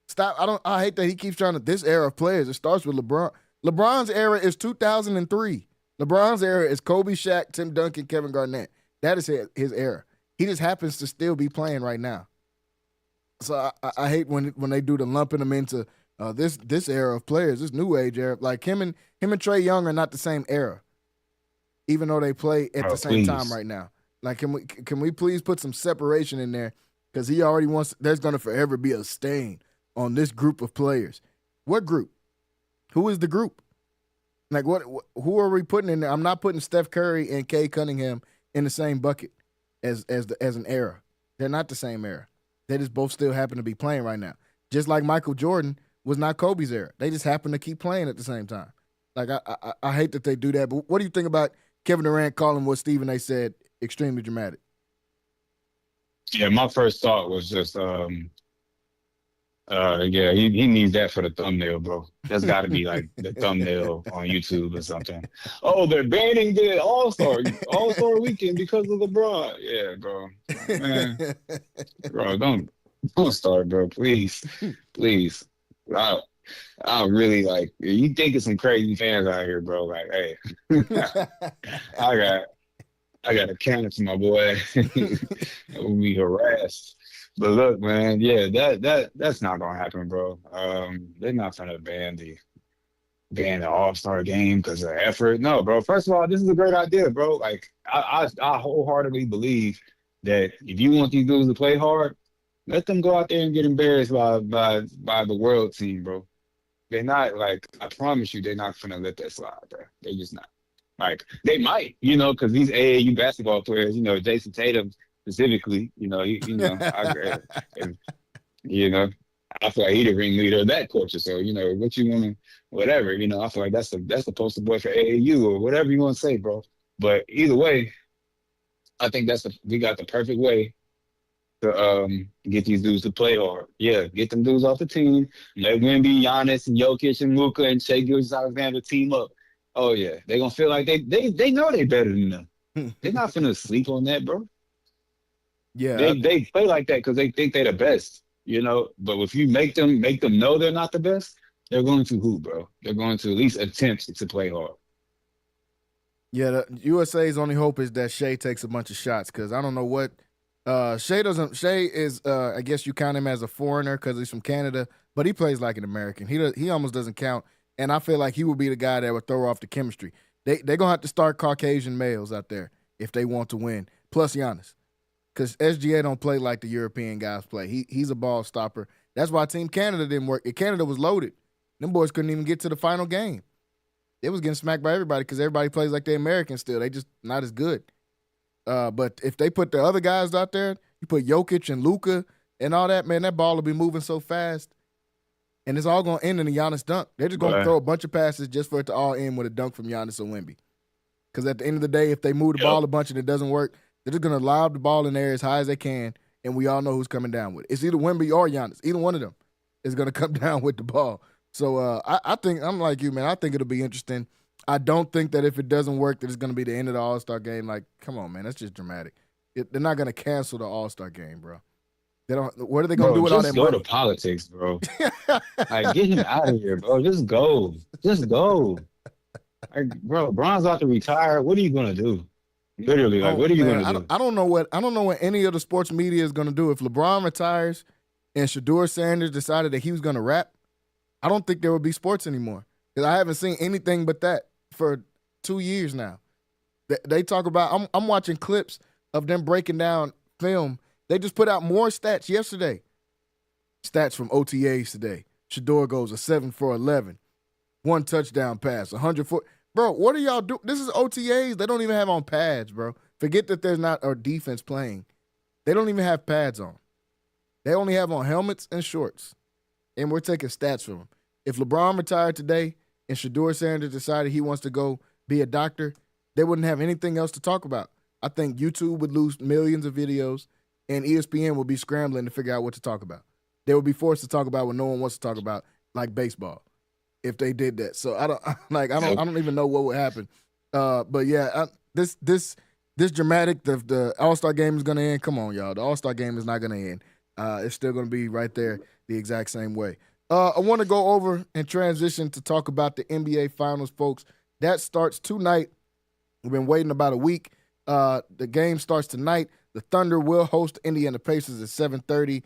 Stop. I hate that he keeps trying to, this era of players, it starts with LeBron. LeBron's era is 2003. LeBron's era is Kobe, Shaq, Tim Duncan, Kevin Garnett. That is his era. He just happens to still be playing right now. So I hate when they do the lumping them into this era of players, this new age era. Like him and Trae Young are not the same era, even though they play at the same time right now. Like can we please put some separation in there? Because he already wants. There's going to forever be a stain on this group of players. What group? Who is the group? Like who are we putting in there? I'm not putting Steph Curry and Cade Cunningham in the same bucket as an era. They're not the same era. They just both still happen to be playing right now. Just like Michael Jordan was not Kobe's era. They just happen to keep playing at the same time. Like I hate that they do that. But what do you think about Kevin Durant calling what Stephen A. said extremely dramatic? Yeah, my first thought was just he needs that for the thumbnail, bro. That's got to be like the thumbnail on YouTube or something. Oh, they're banning the All-Star Weekend because of LeBron. Yeah, bro. Man, bro, don't start, bro. Please. I really like. You think of some crazy fans out here, bro. Like, hey, I got a counter to my boy. We'll be harassed. But look, man, yeah, that's not gonna happen, bro. They're not gonna ban the All-Star game because of effort. No, bro. First of all, this is a great idea, bro. Like I wholeheartedly believe that if you want these dudes to play hard, let them go out there and get embarrassed by the world team, bro. They're not like, I promise you, they're not gonna let that slide, bro. They're just not. Like they might, because these AAU basketball players, Jason Tatum specifically, I feel like he's the ringleader of that culture. So, what you want to, whatever, I feel like that's the poster boy for AAU or whatever you want to say, bro. But either way, I think we got the perfect way to get these dudes to play hard. Yeah, get them dudes off the team. Let Wemby, Giannis, and Jokic, and Luka, and Shai Gilgeous-Alexander team up. Oh yeah, they're gonna feel like they know they better than them. They're not finna sleep on that, bro. Yeah, they play like that because they think they're the best, But if you make them know they're not the best, they're going to hoop, bro. They're going to at least attempt to play hard. Yeah, the USA's only hope is that Shai takes a bunch of shots because I don't know what Shai doesn't. Shai is, I guess you count him as a foreigner because he's from Canada, but he plays like an American. He almost doesn't count. And I feel like he would be the guy that would throw off the chemistry. They're going to have to start Caucasian males out there if they want to win, plus Giannis. Because SGA don't play like the European guys play. He's a ball stopper. That's why Team Canada didn't work. Canada was loaded. Them boys couldn't even get to the final game. They was getting smacked by everybody because everybody plays like the Americans still. They just not as good. But if they put the other guys out there, you put Jokic and Luka and all that, man, that ball will be moving so fast. And it's all going to end in a Giannis dunk. They're just going to But throw a bunch of passes just for it to all end with a dunk from Giannis or Wemby. Because at the end of the day, if they move the ball a bunch and it doesn't work, they're just going to lob the ball in there as high as they can, and we all know who's coming down with it. It's either Wemby or Giannis. Either one of them is going to come down with the ball. So I think, I'm like you, man. I think it'll be interesting. I don't think that if it doesn't work, that it's going to be the end of the All-Star game. Like, come on, man. That's just dramatic. They're not going to cancel the All-Sar game, bro. They don't. What are they going to do with all that money? Just go to politics, bro. Like, get him out of here, bro. Just go. Just go. Like, bro, Bron's about to retire. What are you going to do? Literally, like, what are you going to do? I don't know what any of the sports media is going to do. If LeBron retires and Shador Sanders decided that he was going to rap, I don't think there would be sports anymore. Because I haven't seen anything but that for 2 years now. They talk about, I'm watching clips of them breaking down film. They just put out more stats yesterday. Stats from OTAs today. Shador goes a 7 for 11. 1 touchdown pass, 104. Bro, what are y'all doing? This is OTAs. They don't even have on pads, bro. Forget that there's not a defense playing. They don't even have pads on. They only have on helmets and shorts. And we're taking stats from them. If LeBron retired today and Shador Sanders decided he wants to go be a doctor, they wouldn't have anything else to talk about. I think YouTube would lose millions of videos, and ESPN would be scrambling to figure out what to talk about. They would be forced to talk about what no one wants to talk about, like baseball, if they did that. So I don't even know what would happen. But yeah, this dramatic. The All-Star game is gonna end. Come on, y'all. The All-Star game is not gonna end. It's still gonna be right there the exact same way. I want to go over and transition to talk about the NBA Finals, folks. That starts tonight. We've been waiting about a week. The game starts tonight. The Thunder will host the Indiana Pacers at 7:30.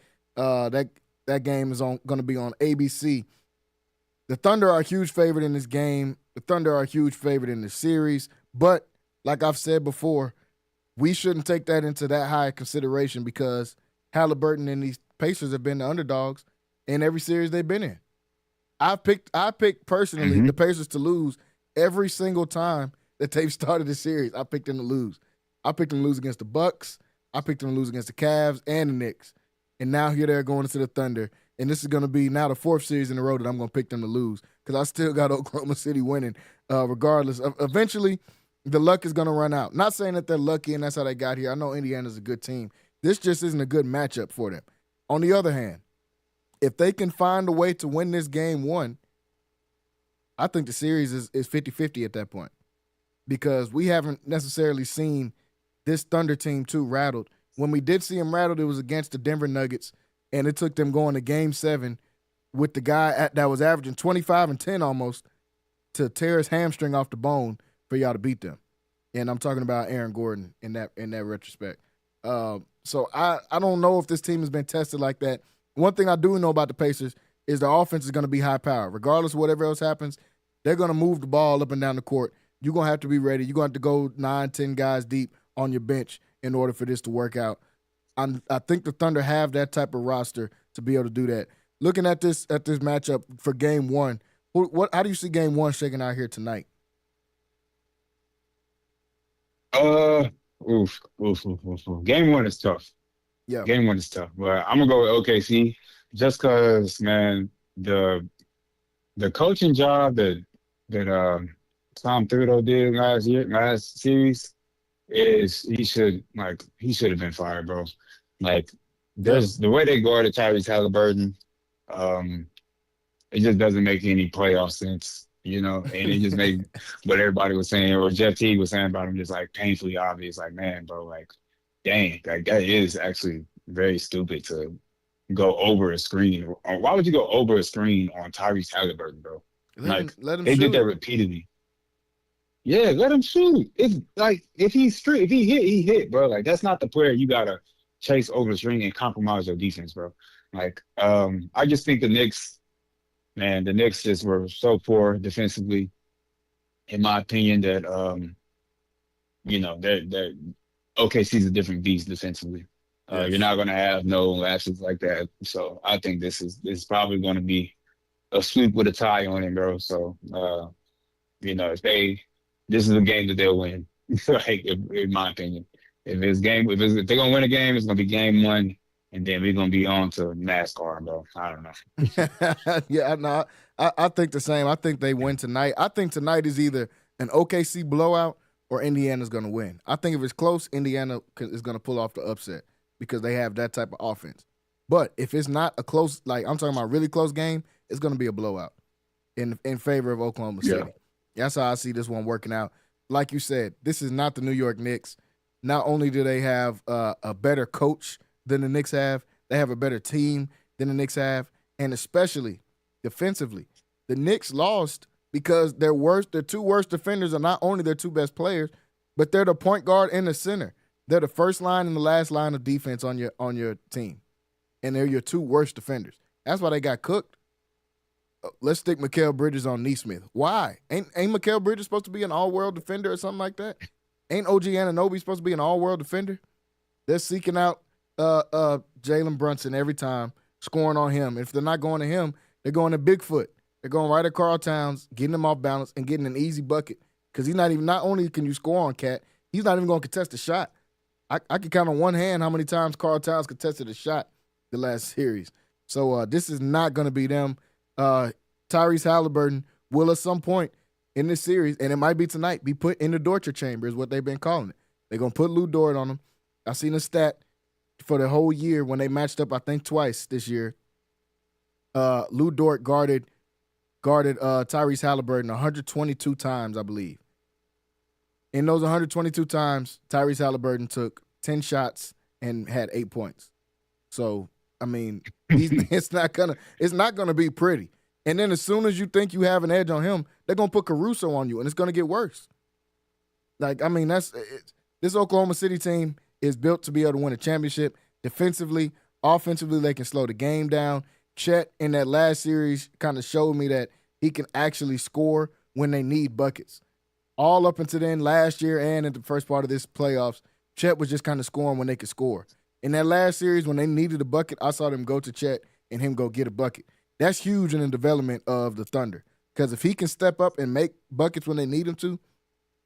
That game is going to be on ABC. The Thunder are a huge favorite in this game. The Thunder are a huge favorite in this series. But like I've said before, we shouldn't take that into that high consideration because Halliburton and these Pacers have been the underdogs in every series they've been in. I picked personally the Pacers to lose every single time that they've started the series. I picked them to lose. I picked them to lose against the Bucks. I picked them to lose against the Cavs and the Knicks. And now here they're going into the Thunder. And this is going to be now the 4th series in a row that I'm going to pick them to lose because I still got Oklahoma City winning regardless. Eventually, the luck is going to run out. Not saying that they're lucky and that's how they got here. I know Indiana's a good team. This just isn't a good matchup for them. On the other hand, if they can find a way to win this game 1, I think the series is 50-50 at that point because we haven't necessarily seen this Thunder team too rattled. When we did see them rattled, it was against the Denver Nuggets, and it took them going to Game 7 with the guy that was averaging 25 and 10 almost to tear his hamstring off the bone for y'all to beat them. And I'm talking about Aaron Gordon in that retrospect. So I don't know if this team has been tested like that. One thing I do know about the Pacers is the offense is going to be high power. Regardless of whatever else happens, they're going to move the ball up and down the court. You're going to have to be ready. You're going to have to go 9, 10 guys deep on your bench in order for this to work out. I think the Thunder have that type of roster to be able to do that. Looking at this matchup for Game 1, how do you see Game 1 shaking out here tonight? Game 1 is tough. Yeah. Game 1 is tough. But I'm gonna go with OKC just because, man, the coaching job that Tom Thibodeau did last series is he should have been fired, bro. Like there's the way they guarded Tyrese Halliburton, it just doesn't make any playoff sense, and it just made what everybody was saying or Jeff Teague was saying about him just like painfully obvious. Like, man, bro, like dang, like that is actually very stupid to go over a screen. Why would you go over a screen on Tyrese Halliburton, bro? Let him they shoot. did that repeatedly. Yeah, let him shoot. It's like if he hit, he hit, bro. Like that's not the player you gotta chase over the string and compromise your defense, bro. Like, I just think the Knicks just were so poor defensively, in my opinion, that that OKC's a different beast defensively. Yes. You're not gonna have no lapses like that. So I think this is probably gonna be a sweep with a tie on it, bro. So this is a game that they'll win. Like in my opinion, if they're gonna win a game, it's gonna be Game 1. and then we're gonna be on to NASCAR, bro. I don't know. Yeah, no, I think the same. I think they win tonight. I think tonight is either an OKC blowout or Indiana's going to win. I think if it's close, Indiana is going to pull off the upset because they have that type of offense. But if it's not a close, like I'm talking about really close game, it's going to be a blowout in favor of Oklahoma City. That's how I see this one working out. Like you said, this is not the New York Knicks. Not only do they have a better coach than the Knicks have, they have a better team than the Knicks have, and especially defensively. The Knicks lost because their two worst defenders are not only their two best players, but they're the point guard and the center. They're the first line and the last line of defense on your team, and they're your two worst defenders. That's why they got cooked. Let's stick Mikal Bridges on Neesmith. Why? Ain't Mikal Bridges supposed to be an all-world defender or something like that? Ain't OG Anunoby supposed to be an all-world defender? They're seeking out Jalen Brunson every time, scoring on him. If they're not going to him, they're going to Bigfoot. They're going right at Karl Towns, getting him off balance and getting an easy bucket. Because not only can you score on Cat, he's not even going to contest a shot. I can count on one hand how many times Karl Towns contested a shot the last series. So this is not going to be them. Tyrese Halliburton will at some point in this series, and it might be tonight, be put in the torture chamber is what they've been calling it. They're going to put Lou Dort on him. I seen a stat for the whole year when they matched up, I think twice this year. Lou Dort guarded Tyrese Halliburton 122 times, I believe. In those 122 times, Tyrese Halliburton took 10 shots and had 8 points. So, I mean, it's not gonna be pretty. And then as soon as you think you have an edge on him, they're gonna put Caruso on you, and it's gonna get worse. Like, I mean, this Oklahoma City team is built to be able to win a championship. Defensively, offensively, they can slow the game down. Chet in that last series kind of showed me that he can actually score when they need buckets. All up until then, last year and in the first part of this playoffs, Chet was just kind of scoring when they could score. In that last series, when they needed a bucket, I saw them go to Chet and him go get a bucket. That's huge in the development of the Thunder. Because if he can step up and make buckets when they need him to,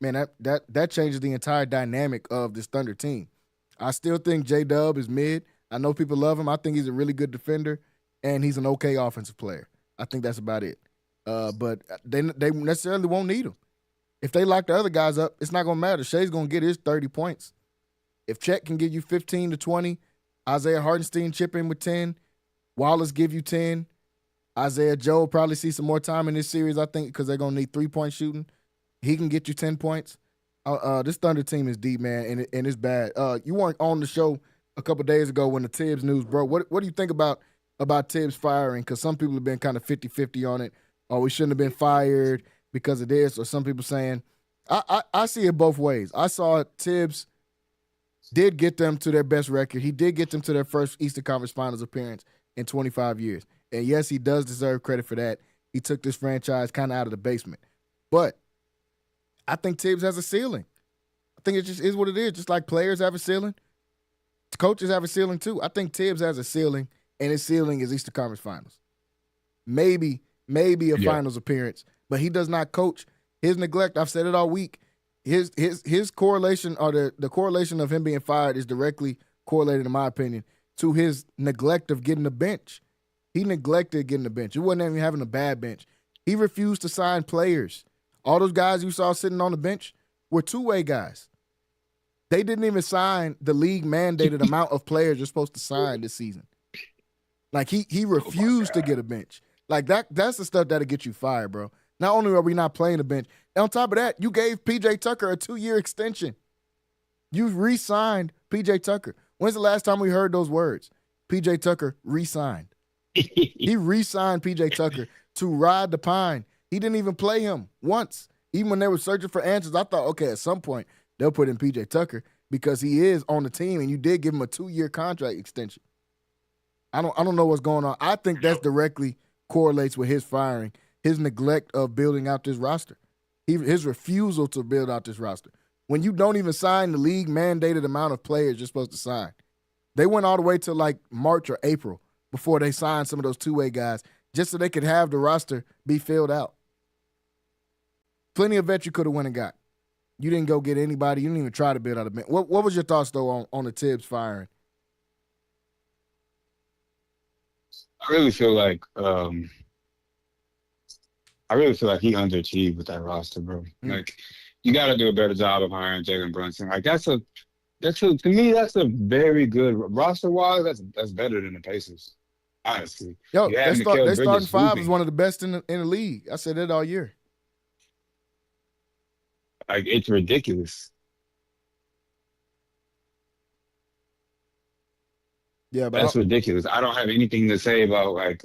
man, that changes the entire dynamic of this Thunder team. I still think J-Dub is mid. I know people love him. I think he's a really good defender, and he's an okay offensive player. I think that's about it. But they necessarily won't need him. If they lock the other guys up, it's not going to matter. Shea's going to get his 30 points. If Chet can give you 15 to 20, Isaiah Hartenstein chip in with 10, Wallace give you 10, Isaiah Joe will probably see some more time in this series, I think, because they're going to need three-point shooting. He can get you 10 points. This Thunder team is deep, man, and it's bad. You weren't on the show a couple days ago when the Tibbs news broke. What do you think about Tibbs firing? Because some people have been kind of 50-50 on it. Oh, we shouldn't have been fired because of this, or some people saying I see it both ways. I saw Tibbs did get them to their best record. He did get them to their first Eastern Conference Finals appearance in 25 years. And yes, he does deserve credit for that. He took this franchise kind of out of the basement. But I think Tibbs has a ceiling. I think it just is what it is. Just like players have a ceiling, coaches have a ceiling too. I think Tibbs has a ceiling, and his ceiling is Eastern Conference Finals. Maybe a finals appearance, but he does not coach. His neglect, I've said it all week, his correlation, or the correlation of him being fired is directly correlated, in my opinion, to his neglect of getting the bench. He neglected getting the bench. He wasn't even having a bad bench. He refused to sign players. All those guys you saw sitting on the bench were two-way guys. They didn't even sign the league-mandated amount of players you're supposed to sign this season. Like, he refused to get a bench. Like, that's the stuff that'll get you fired, bro. Not only are we not playing the bench, on top of that, you gave P.J. Tucker a 2-year extension. You re-signed P.J. Tucker. When's the last time we heard those words? P.J. Tucker re-signed. He re-signed P.J. Tucker to ride the pine. He didn't even play him once. Even when they were searching for answers, I thought, okay, at some point they'll put in P.J. Tucker because he is on the team, and you did give him a 2-year contract extension. I don't know what's going on. I think that's directly correlates with his firing, his neglect of building out this roster, his refusal to build out this roster. When you don't even sign the league-mandated amount of players you're supposed to sign. They went all the way to like March or April before they signed some of those two-way guys just so they could have the roster be filled out. Plenty of vets you could have went and got. You didn't go get anybody. You didn't even try to build out a bench. What was your thoughts, though, on the Tibbs firing? I really feel like he underachieved with that roster, bro. Like, you got to do a better job of hiring Jalen Brunson. Like, to me, that's a very good roster wise. That's better than the Pacers, honestly. Yo, You have Mikal their starting Bridges five is hooping. one of the best in the league. I said that all year. Like, it's ridiculous. Yeah, but That's ridiculous. I don't have anything to say about I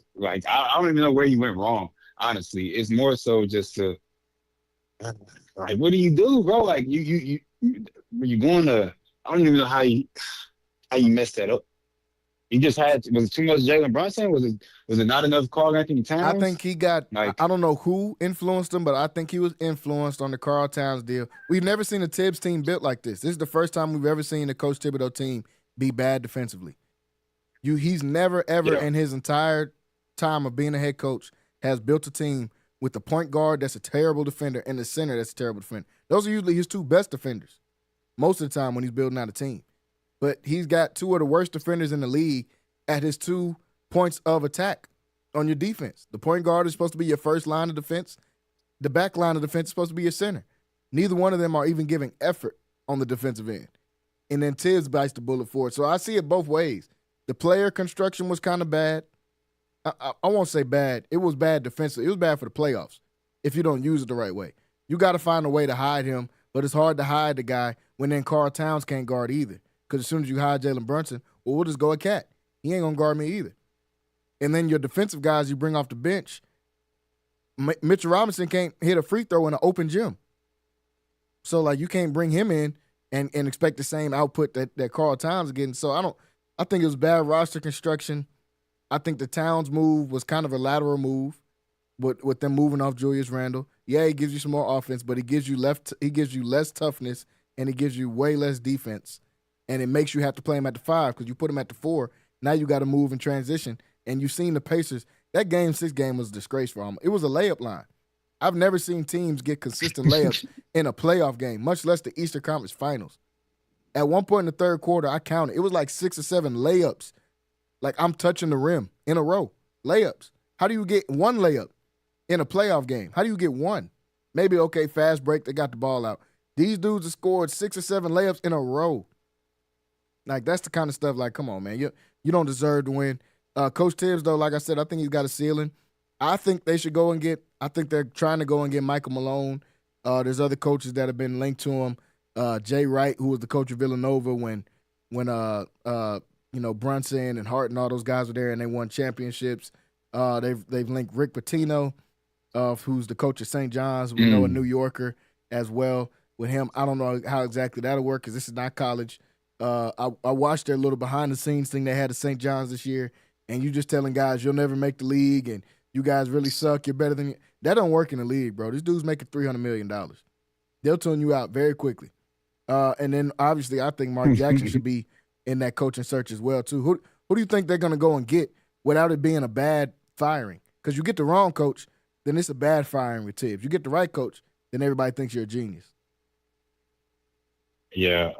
don't even know where you went wrong. Honestly, it's more so just to like, what do you do, bro? Like, you going to? I don't even know how you messed that up. You just was it too much Jalen Brunson? Was it not enough Karl Anthony I Towns? think he got. Like, I don't know who influenced him, but I think he was influenced on the Karl Towns deal. We've never seen a Tibbs team built like this. This is the first time we've ever seen a Coach Thibodeau team be bad defensively. He's never ever in his entire time of being a head coach has built a team with the point guard that's a terrible defender and the center that's a terrible defender. Those are usually his two best defenders most of the time when he's building out a team. But he's got two of the worst defenders in the league at his 2 points of attack on your defense. The point guard is supposed to be your first line of defense. The back line of defense is supposed to be your center. Neither one of them are even giving effort on the defensive end. And then Tibbs bites the bullet for it. So I see it both ways. The player construction was kind of bad. I won't say bad. It was bad defensively. It was bad for the playoffs if you don't use it the right way. You got to find a way to hide him, but it's hard to hide the guy when then Karl Towns can't guard either. Because as soon as you hide Jalen Brunson, well, we'll just go a cat. He ain't going to guard me either. And then your defensive guys you bring off the bench, Mitchell Robinson can't hit a free throw in an open gym. So, like, you can't bring him in and expect the same output that Karl Towns is getting. So, I think it was bad roster construction. I think the Towns move was kind of a lateral move with them moving off Julius Randle. Yeah, he gives you some more offense, but he gives you less toughness and he gives you way less defense. And it makes you have to play him at the 5 because you put him at the 4. Now you got to move and transition. And you've seen the Pacers. That Game 6 game was a disgrace for them. It was a layup line. I've never seen teams get consistent layups in a playoff game, much less the Eastern Conference Finals. At one point in the third quarter, I counted. It was like 6 or 7 layups. Like I'm touching the rim in a row. Layups. How do you get one layup in a playoff game? How do you get one? Maybe, okay, fast break, they got the ball out. These dudes have scored 6 or 7 layups in a row. Like, that's the kind of stuff, like, come on, man. You don't deserve to win. Coach Tibbs, though, like I said, I think he's got a ceiling. I think they should go and I think they're trying to go and get Michael Malone. There's other coaches that have been linked to him. Jay Wright, who was the coach of Villanova when Brunson and Hart and all those guys were there and they won championships. They've linked Rick Pitino, who's the coach of St. John's. We know a New Yorker as well with him. I don't know how exactly that'll work because this is not college. I watched their little behind-the-scenes thing they had at St. John's this year, and you just telling guys you'll never make the league and you guys really suck, you're better than you. That don't work in the league, bro. This dude's making $300 million. They'll tune you out very quickly. And then, obviously, I think Mark Jackson should be in that coaching search as well, too. Who do you think they're going to go and get without it being a bad firing? Because you get the wrong coach, then it's a bad firing with Tibbs. You get the right coach, then everybody thinks you're a genius. Yeah,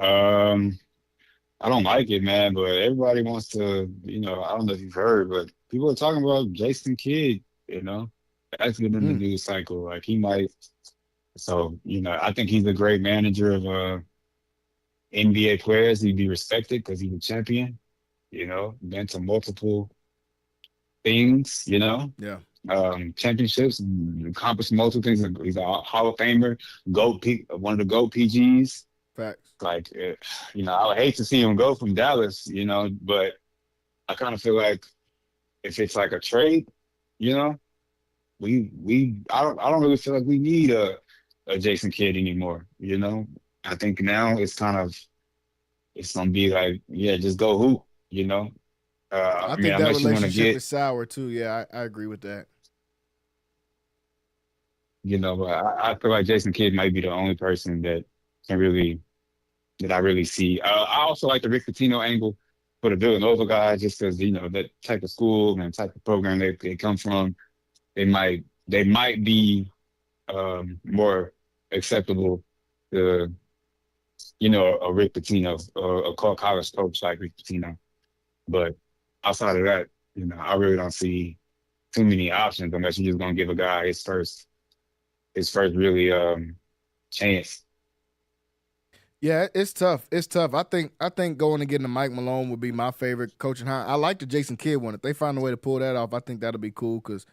I don't like it, man, but everybody wants to, I don't know if you've heard, but people are talking about Jason Kidd, That's been in the news cycle. Like, he might. So, I think he's a great manager of NBA players. He'd be respected because he's a champion, been to multiple things, Yeah. championships, and accomplished multiple things. He's a Hall of Famer, one of the GOAT PGs. Facts. Like, I would hate to see him go from Dallas, but I kind of feel like if it's like a trade, I don't really feel like we need a Jason Kidd anymore. I think now it's gonna be like, yeah, just go hoop. I think that relationship is sour too. Yeah, I agree with that. But I feel like Jason Kidd might be the only person that I really see. I also like the Rick Pitino angle for the Villanova guys, just because that type of school and type of program they come from, they might be more acceptable to a Rick Pitino or a college coach like Rick Pitino. But outside of that, I really don't see too many options unless you're just gonna give a guy his first really chance. Yeah, it's tough. It's tough. I think going and getting a Mike Malone would be my favorite coaching hire. I like the Jason Kidd one. If they find a way to pull that off, I think that'll be cool because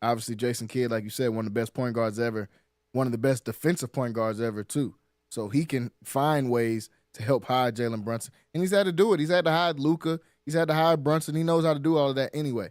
obviously Jason Kidd, like you said, one of the best point guards ever, one of the best defensive point guards ever too. So he can find ways to help hide Jalen Brunson, and he's had to do it. He's had to hide Luka. He's had to hide Brunson. He knows how to do all of that anyway.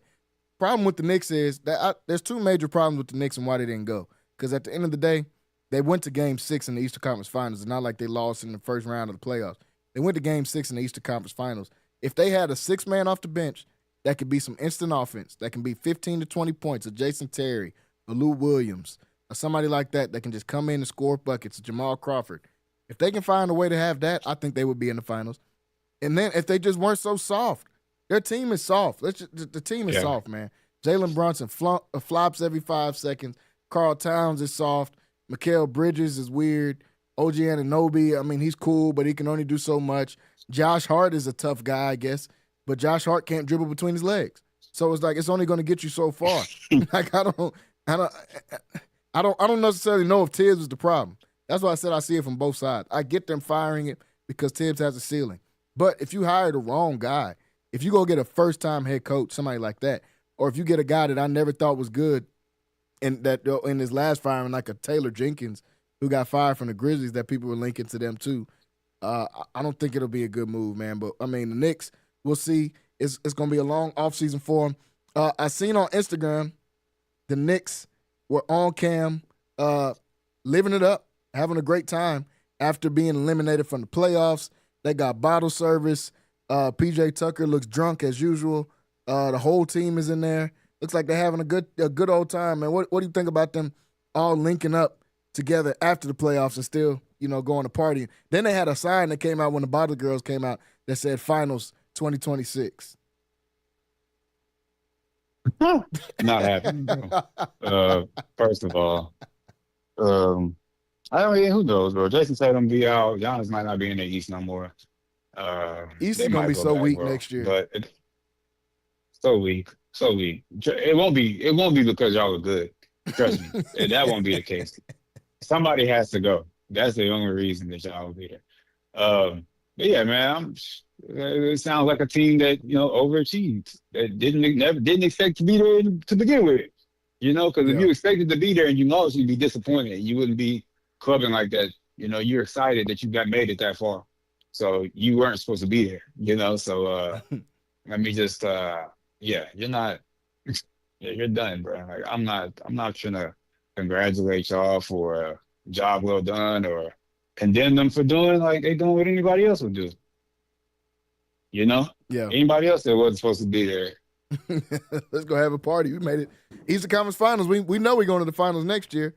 Problem with the Knicks is that there's two major problems with the Knicks and why they didn't go. Because at the end of the day, they went to Game 6 in the Eastern Conference Finals. It's not like they lost in the first round of the playoffs. They went to Game 6 in the Eastern Conference Finals. If they had a six-man off the bench, that could be some instant offense. That can be 15 to 20 points. A Jason Terry, a Lou Williams, or somebody like that that can just come in and score buckets. A Jamal Crawford. If they can find a way to have that, I think they would be in the finals. And then if they just weren't so soft, their team is soft. The team is soft, man. Jalen Brunson flops every 5 seconds. Karl Towns is soft. Mikal Bridges is weird. OG Anunoby, I mean, he's cool, but he can only do so much. Josh Hart is a tough guy, I guess, but Josh Hart can't dribble between his legs. So it's like it's only going to get you so far. Like I don't necessarily know if Tibbs is the problem. That's why I said I see it from both sides. I get them firing it because Tibbs has a ceiling. But if you hire the wrong guy, if you go get a first-time head coach, somebody like that, or if you get a guy that I never thought was good, and that in his last firing, like a Taylor Jenkins, who got fired from the Grizzlies, that people were linking to them too. I don't think it'll be a good move, man. But I mean, the Knicks, we'll see. It's going to be a long offseason for them. I seen on Instagram the Knicks were on cam, living it up, having a great time after being eliminated from the playoffs. They got bottle service. PJ Tucker looks drunk as usual. The whole team is in there. Looks like they're having a good old time, man. What do you think about them all linking up together after the playoffs and still, going to party? Then they had a sign that came out when the Bottle Girls came out that said Finals 2026. Not happening, bro. First of all, I don't mean, who knows, bro? Jason Tatum be out. Giannis might not be in the East no more. East They is going to might be go so back, weak bro. next year. But so weak. It won't be because y'all are good. Trust me, that won't be the case. Somebody has to go. That's the only reason that y'all will be there. But yeah, man, it sounds like a team that overachieved. That didn't expect to be there to begin with. Because if you expected to be there and you lost, you'd be disappointed. You wouldn't be clubbing like that. You're excited that you got made it that far. So you weren't supposed to be there. So let me just you're not you're done, bro. Like I'm not trying to congratulate y'all for a job well done or condemn them for doing like they doing what anybody else would do. Yeah. Anybody else that wasn't supposed to be there. Let's go have a party. We made it. Eastern Conference Finals. We know we're going to the finals next year.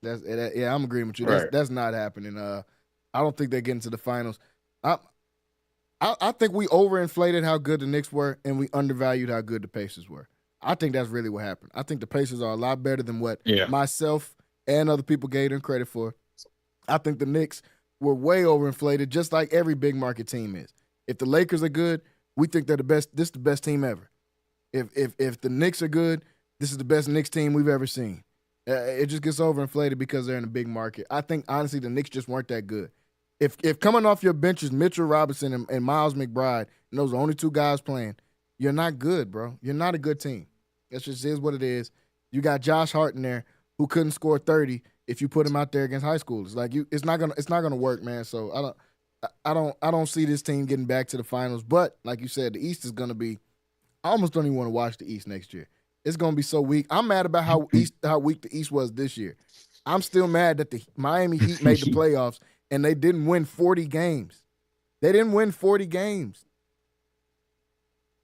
I'm agreeing with you. Right. That's not happening. I don't think they're getting to the finals. I think we overinflated how good the Knicks were, and we undervalued how good the Pacers were. I think that's really what happened. I think the Pacers are a lot better than what myself and other people gave them credit for. I think the Knicks were way overinflated, just like every big market team is. If the Lakers are good, we think they're the best. This is the best team ever. If the Knicks are good, this is the best Knicks team we've ever seen. It just gets overinflated because they're in a big market. I think, honestly, the Knicks just weren't that good. If coming off your bench is Mitchell Robinson and Miles McBride, and those are the only two guys playing, you're not good, bro. You're not a good team. That just is what it is. You got Josh Hart in there who couldn't score 30 if you put him out there against high schoolers. Like it's not gonna work, man. So I don't see this team getting back to the finals. But like you said, the East is gonna be. I almost don't even want to watch the East next year. It's gonna be so weak. I'm mad about how weak the East was this year. I'm still mad that the Miami Heat made the playoffs and they didn't win 40 games. They didn't win 40 games.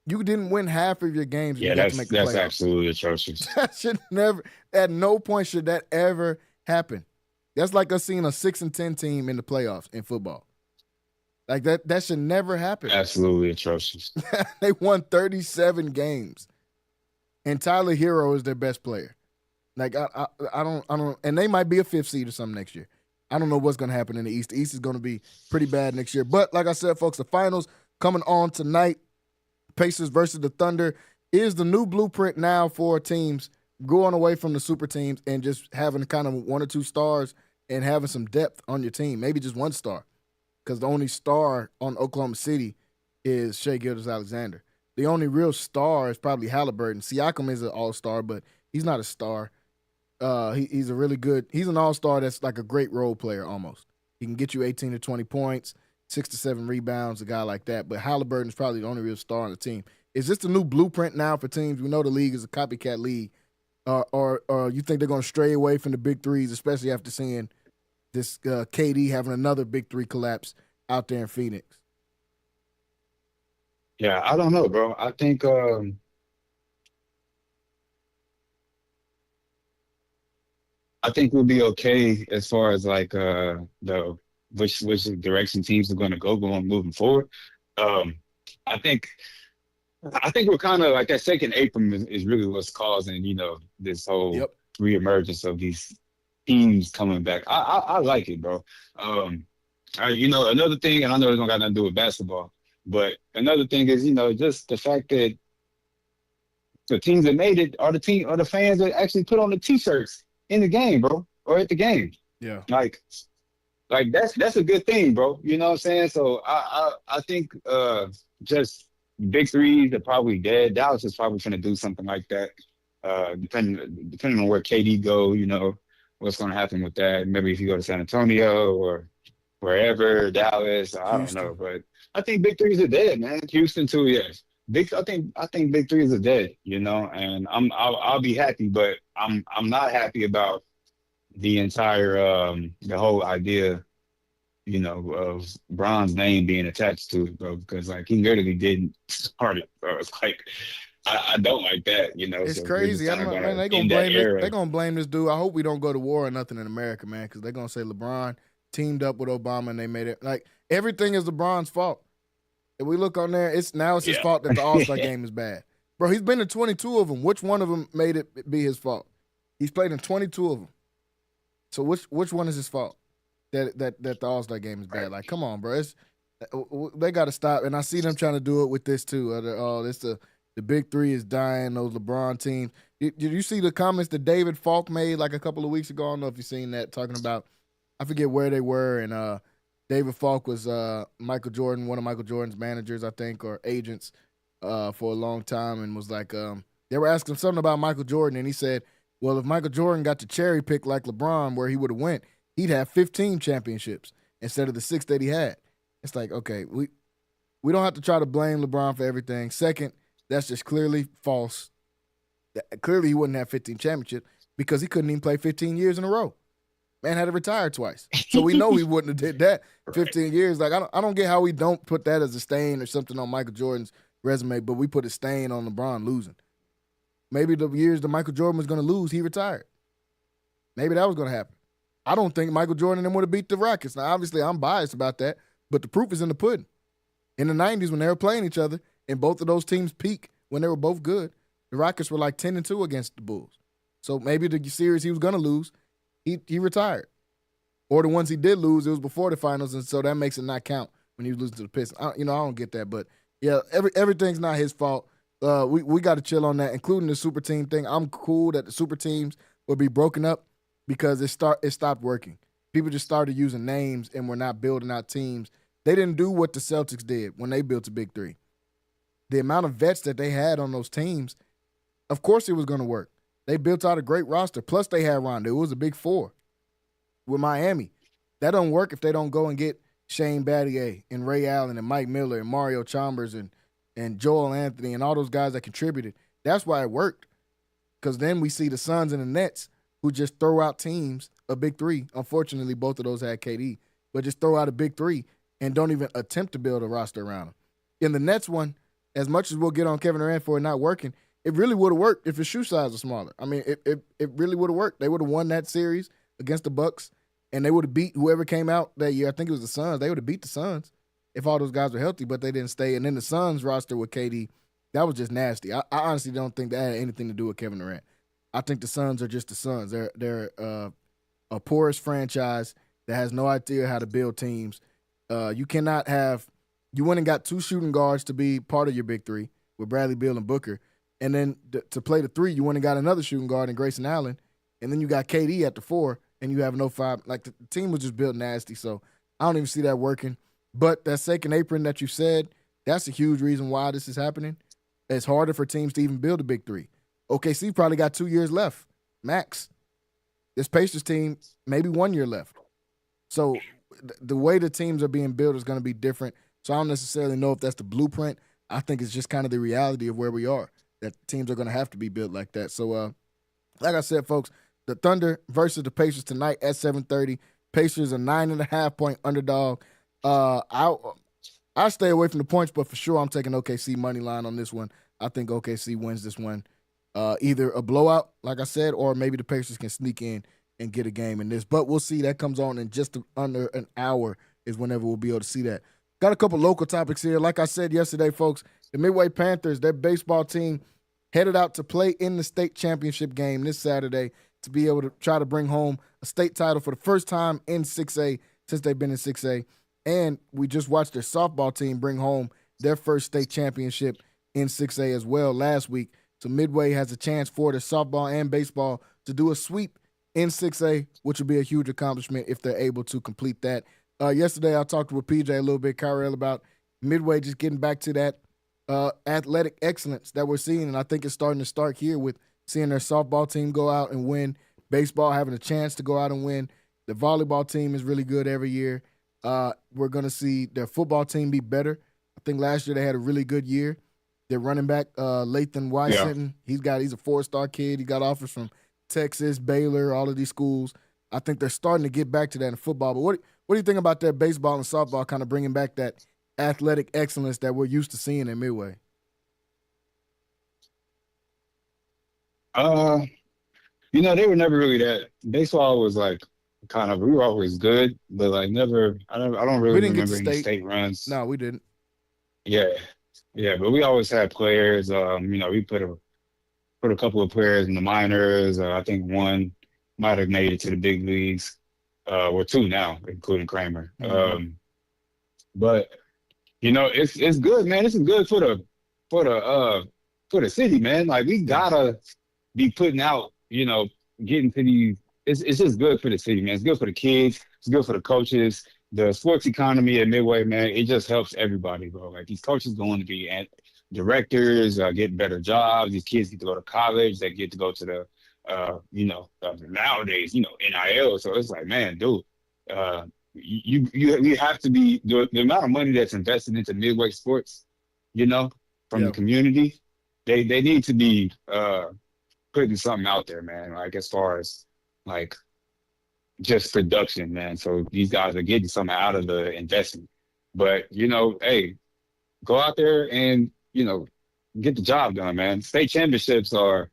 You didn't win half of your games. Yeah, that's absolutely atrocious. That should never. At no point should that ever happen. That's like us seeing a 6-10 team in the playoffs in football. Like that should never happen. Absolutely atrocious. They won 37 games, and Tyler Hero is their best player. Like I don't, and they might be a 5th seed or something next year. I don't know what's going to happen in the East. The East is going to be pretty bad next year. But like I said, folks, the finals coming on tonight. Pacers versus the Thunder. is the new blueprint now for teams going away from the super teams and just having kind of 1 or 2 stars and having some depth on your team, maybe just 1 star, because the only star on Oklahoma City is Shai Gilgeous-Alexander. The only real star is probably Halliburton. Siakam is an all-star, but he's not a star. He's a really good – he's an all-star that's like a great role player almost. He can get you 18 to 20 points, 6 to 7 rebounds, a guy like that. But Halliburton's probably the only real star on the team. Is this the new blueprint now for teams? We know the league is a copycat league. Or you think they're going to stray away from the big threes, especially after seeing this KD having another big 3 collapse out there in Phoenix? Yeah, I don't know, bro. I think we'll be okay as far as like the which direction teams are going to go going moving forward. I think we're kind of like that second apron is really what's causing this whole reemergence of these teams coming back. I like it, bro. Another thing, and I know it don't got nothing to do with basketball, but another thing is just the fact that the teams that made it are the fans that actually put on the t-shirts in the game, bro, or at the game. Yeah. Like that's a good thing, bro. You know what I'm saying? So I think just big threes are probably dead. Dallas is probably going to do something like that. Depending on where KD go, what's going to happen with that. Maybe if you go to San Antonio or wherever, Dallas, I don't know. But I think big threes are dead, man. Houston too, yes. I think big threes are dead, and I'll be happy, but I'm not happy about the entire the whole idea, of Bron's name being attached to it, bro, because like he literally didn't start it, bro. It's like I don't like that, It's so crazy. Man, they gonna blame this dude. I hope we don't go to war or nothing in America, man, because they're gonna say LeBron teamed up with Obama and they made it. Like everything is LeBron's fault. If we look on there, it's his fault that the All-Star game is bad. Bro, he's been in 22 of them. Which one of them made it be his fault? He's played in 22 of them. So which one is his fault that the All-Star game is bad? Like, come on, bro. They got to stop. And I see them trying to do it with this too. The big 3 is dying, those LeBron teams. Did you see the comments that David Falk made like a couple of weeks ago? I don't know if you've seen that, talking about, I forget where they were, and David Falk was Michael Jordan, one of Michael Jordan's managers, I think, or agents for a long time, and was like, they were asking him something about Michael Jordan, and he said, well, if Michael Jordan got to cherry pick like LeBron, where he would have went, he'd have 15 championships instead of the 6 that he had. It's like, okay, we don't have to try to blame LeBron for everything. Second, that's just clearly false. Clearly he wouldn't have 15 championships because he couldn't even play 15 years in a row. Man had to retire twice. So we know he wouldn't have did that 15 years. Like, I don't get how we don't put that as a stain or something on Michael Jordan's resume, but we put a stain on LeBron losing. Maybe the years that Michael Jordan was going to lose, he retired. Maybe that was going to happen. I don't think Michael Jordan and them would have beat the Rockets. Now, obviously, I'm biased about that, but the proof is in the pudding. In the 90s, when they were playing each other, and both of those teams peak when they were both good, the Rockets were like 10-2 against the Bulls. So maybe the series he was going to lose, he retired. Or the ones he did lose, it was before the finals, and so that makes it not count when he was losing to the Pistons. I don't get that, but yeah, everything's not his fault. We got to chill on that, including the super team thing. I'm cool that the super teams will be broken up because it stopped working. People just started using names and were not building out teams. They didn't do what the Celtics did when they built a big 3. The amount of vets that they had on those teams, of course it was going to work. They built out a great roster. Plus they had Rondo. It was a big 4 with Miami. That don't work if they don't go and get Shane Battier and Ray Allen and Mike Miller and Mario Chalmers and Joel Anthony and all those guys that contributed. That's why it worked. Because then we see the Suns and the Nets who just throw out teams, a big 3. Unfortunately, both of those had KD. But just throw out a big 3 and don't even attempt to build a roster around them. In the Nets one, as much as we'll get on Kevin Durant for it not working, it really would have worked if his shoe size was smaller. I mean, it really would have worked. They would have won that series against the Bucks, and they would have beat whoever came out that year. I think it was the Suns. They would have beat the Suns if all those guys were healthy, but they didn't stay. And then the Suns roster with KD, that was just nasty. I honestly don't think that had anything to do with Kevin Durant. I think the Suns are just the Suns. They're a porous franchise that has no idea how to build teams. You went and got 2 shooting guards to be part of your big 3 with Bradley Beal and Booker. And then to play the 3, you went and got another shooting guard in Grayson Allen. And then you got KD at the 4, and you have no 5. Like, the team was just built nasty, so I don't even see that working. But that second apron that you said, that's a huge reason why this is happening. It's harder for teams to even build a big 3. OKC probably got 2 years left, max. This Pacers team, maybe 1 year left. So the way the teams are being built is going to be different. So I don't necessarily know if that's the blueprint. I think it's just kind of the reality of where we are, that teams are going to have to be built like that. So, like I said, folks, the Thunder versus the Pacers tonight at 7:30. Pacers a 9.5-point underdog. I stay away from the points, but for sure I'm taking OKC money line on this one. I think OKC wins this one. Either a blowout, like I said, or maybe the Pacers can sneak in and get a game in this. But we'll see. That comes on in just under an hour is whenever we'll be able to see that. Got a couple local topics here. Like I said yesterday, folks, the Midway Panthers, their baseball team, headed out to play in the state championship game this Saturday to be able to try to bring home a state title for the first time in 6A since they've been in 6A. And we just watched their softball team bring home their first state championship in 6A as well last week. So Midway has a chance for the softball and baseball to do a sweep in 6A, which would be a huge accomplishment if they're able to complete that. Yesterday I talked with PJ a little bit, Kyrell, about Midway just getting back to that athletic excellence that we're seeing, and I think it's starting to start here with seeing their softball team go out and win, baseball having a chance to go out and win. The volleyball team is really good every year. We're going to see their football team be better. I think last year they had a really good year. Their running back, Lathan Wysenton, he's a 4-star kid. He got offers from Texas, Baylor, all of these schools. I think they're starting to get back to that in football. But what do you think about that baseball and softball kind of bringing back that athletic excellence that we're used to seeing in Midway? They were never really that. Baseball was like we were always good, but like never. I don't really remember any state runs. No, we didn't. Yeah, yeah, but we always had players. We put a couple of players in the minors. I think one might have made it to the big leagues, or 2 now, including Kramer. Mm-hmm. But it's good, man. This is good for the city, man. Like, we gotta be putting out, getting to these. It's just good for the city, man. It's good for the kids. It's good for the coaches. The sports economy at Midway, man, it just helps everybody, bro. Like, these coaches going to be directors, getting better jobs. These kids get to go to college. They get to go to the, nowadays, NIL. So it's like, man, dude, you have to be the amount of money that's invested into Midway sports, from the community. They need to be putting something out there, man. Like, as far as like just production, man. So these guys are getting something out of the investment. But hey, go out there and get the job done, man. State championships are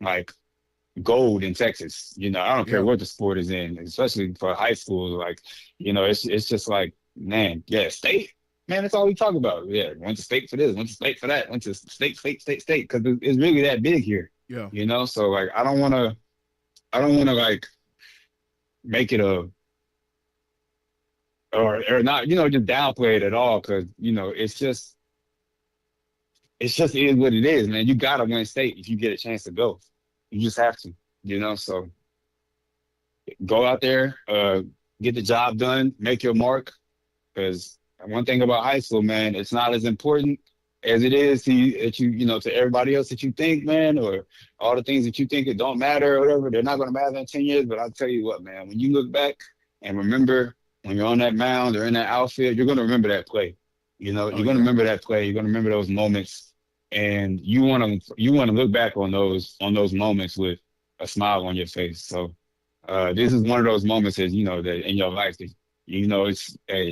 like gold in Texas. I don't care what the sport is in, especially for high school. Like, it's just like, man, yeah, state, man, that's all we talk about. Yeah, went to state for this, went to state for that, went to state, because it's really that big here. Yeah. So like, I don't want to like make it or not, just downplay it at all, because it's just is what it is, man. You gotta win state if you get a chance to go. You just have to, so go out there, get the job done, make your mark. Because one thing about high school, man, it's not as important as it is to everybody else that you think, man, or all the things that you think it don't matter or whatever. They're not going to matter in 10 years. But I'll tell you what, man, when you look back and remember when you're on that mound or in that outfield, you're going to remember that play. You're going to remember that play. You're going to remember those moments. And you want to look back on those moments with a smile on your face. So this is one of those moments that, that in your life that,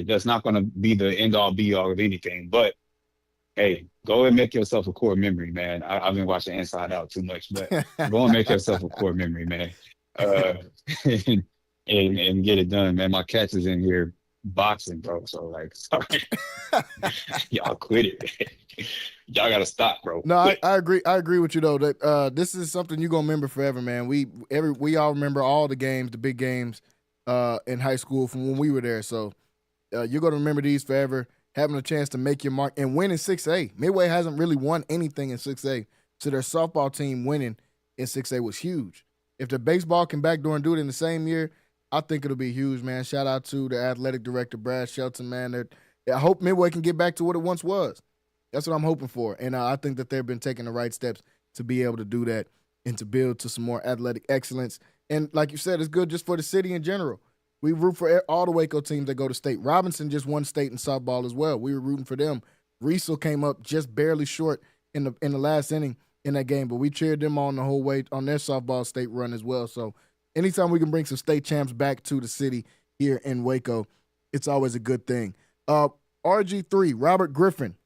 that's not going to be the end all be all of anything. But hey, go and make yourself a core memory, man. I've been watching Inside Out too much, but go and make yourself a core memory, man. And get it done, man. My catch is in here boxing, bro. So like, sorry. Y'all quit it. Y'all gotta stop, bro. No, I agree. I agree with you though. That this is something you're gonna remember forever, man. We all remember all the games, the big games, in high school from when we were there. So you're gonna remember these forever. Having a chance to make your mark and win in 6A. Midway hasn't really won anything in 6A So their softball team winning in 6A was huge. If the baseball can backdoor and do it in the same year, I think it'll be huge, man. Shout out to the athletic director, Brad Shelton, man. I hope Midway can get back to what it once was. That's what I'm hoping for. And I think that they've been taking the right steps to be able to do that and to build to some more athletic excellence. And like you said, it's good just for the city in general. We root for all the Waco teams that go to state. Robinson just won state in softball as well. We were rooting for them. Riesel came up just barely short in the last inning in that game, but we cheered them on the whole way on their softball state run as well. So anytime we can bring some state champs back to the city here in Waco, it's always a good thing. RG3, Robert Griffin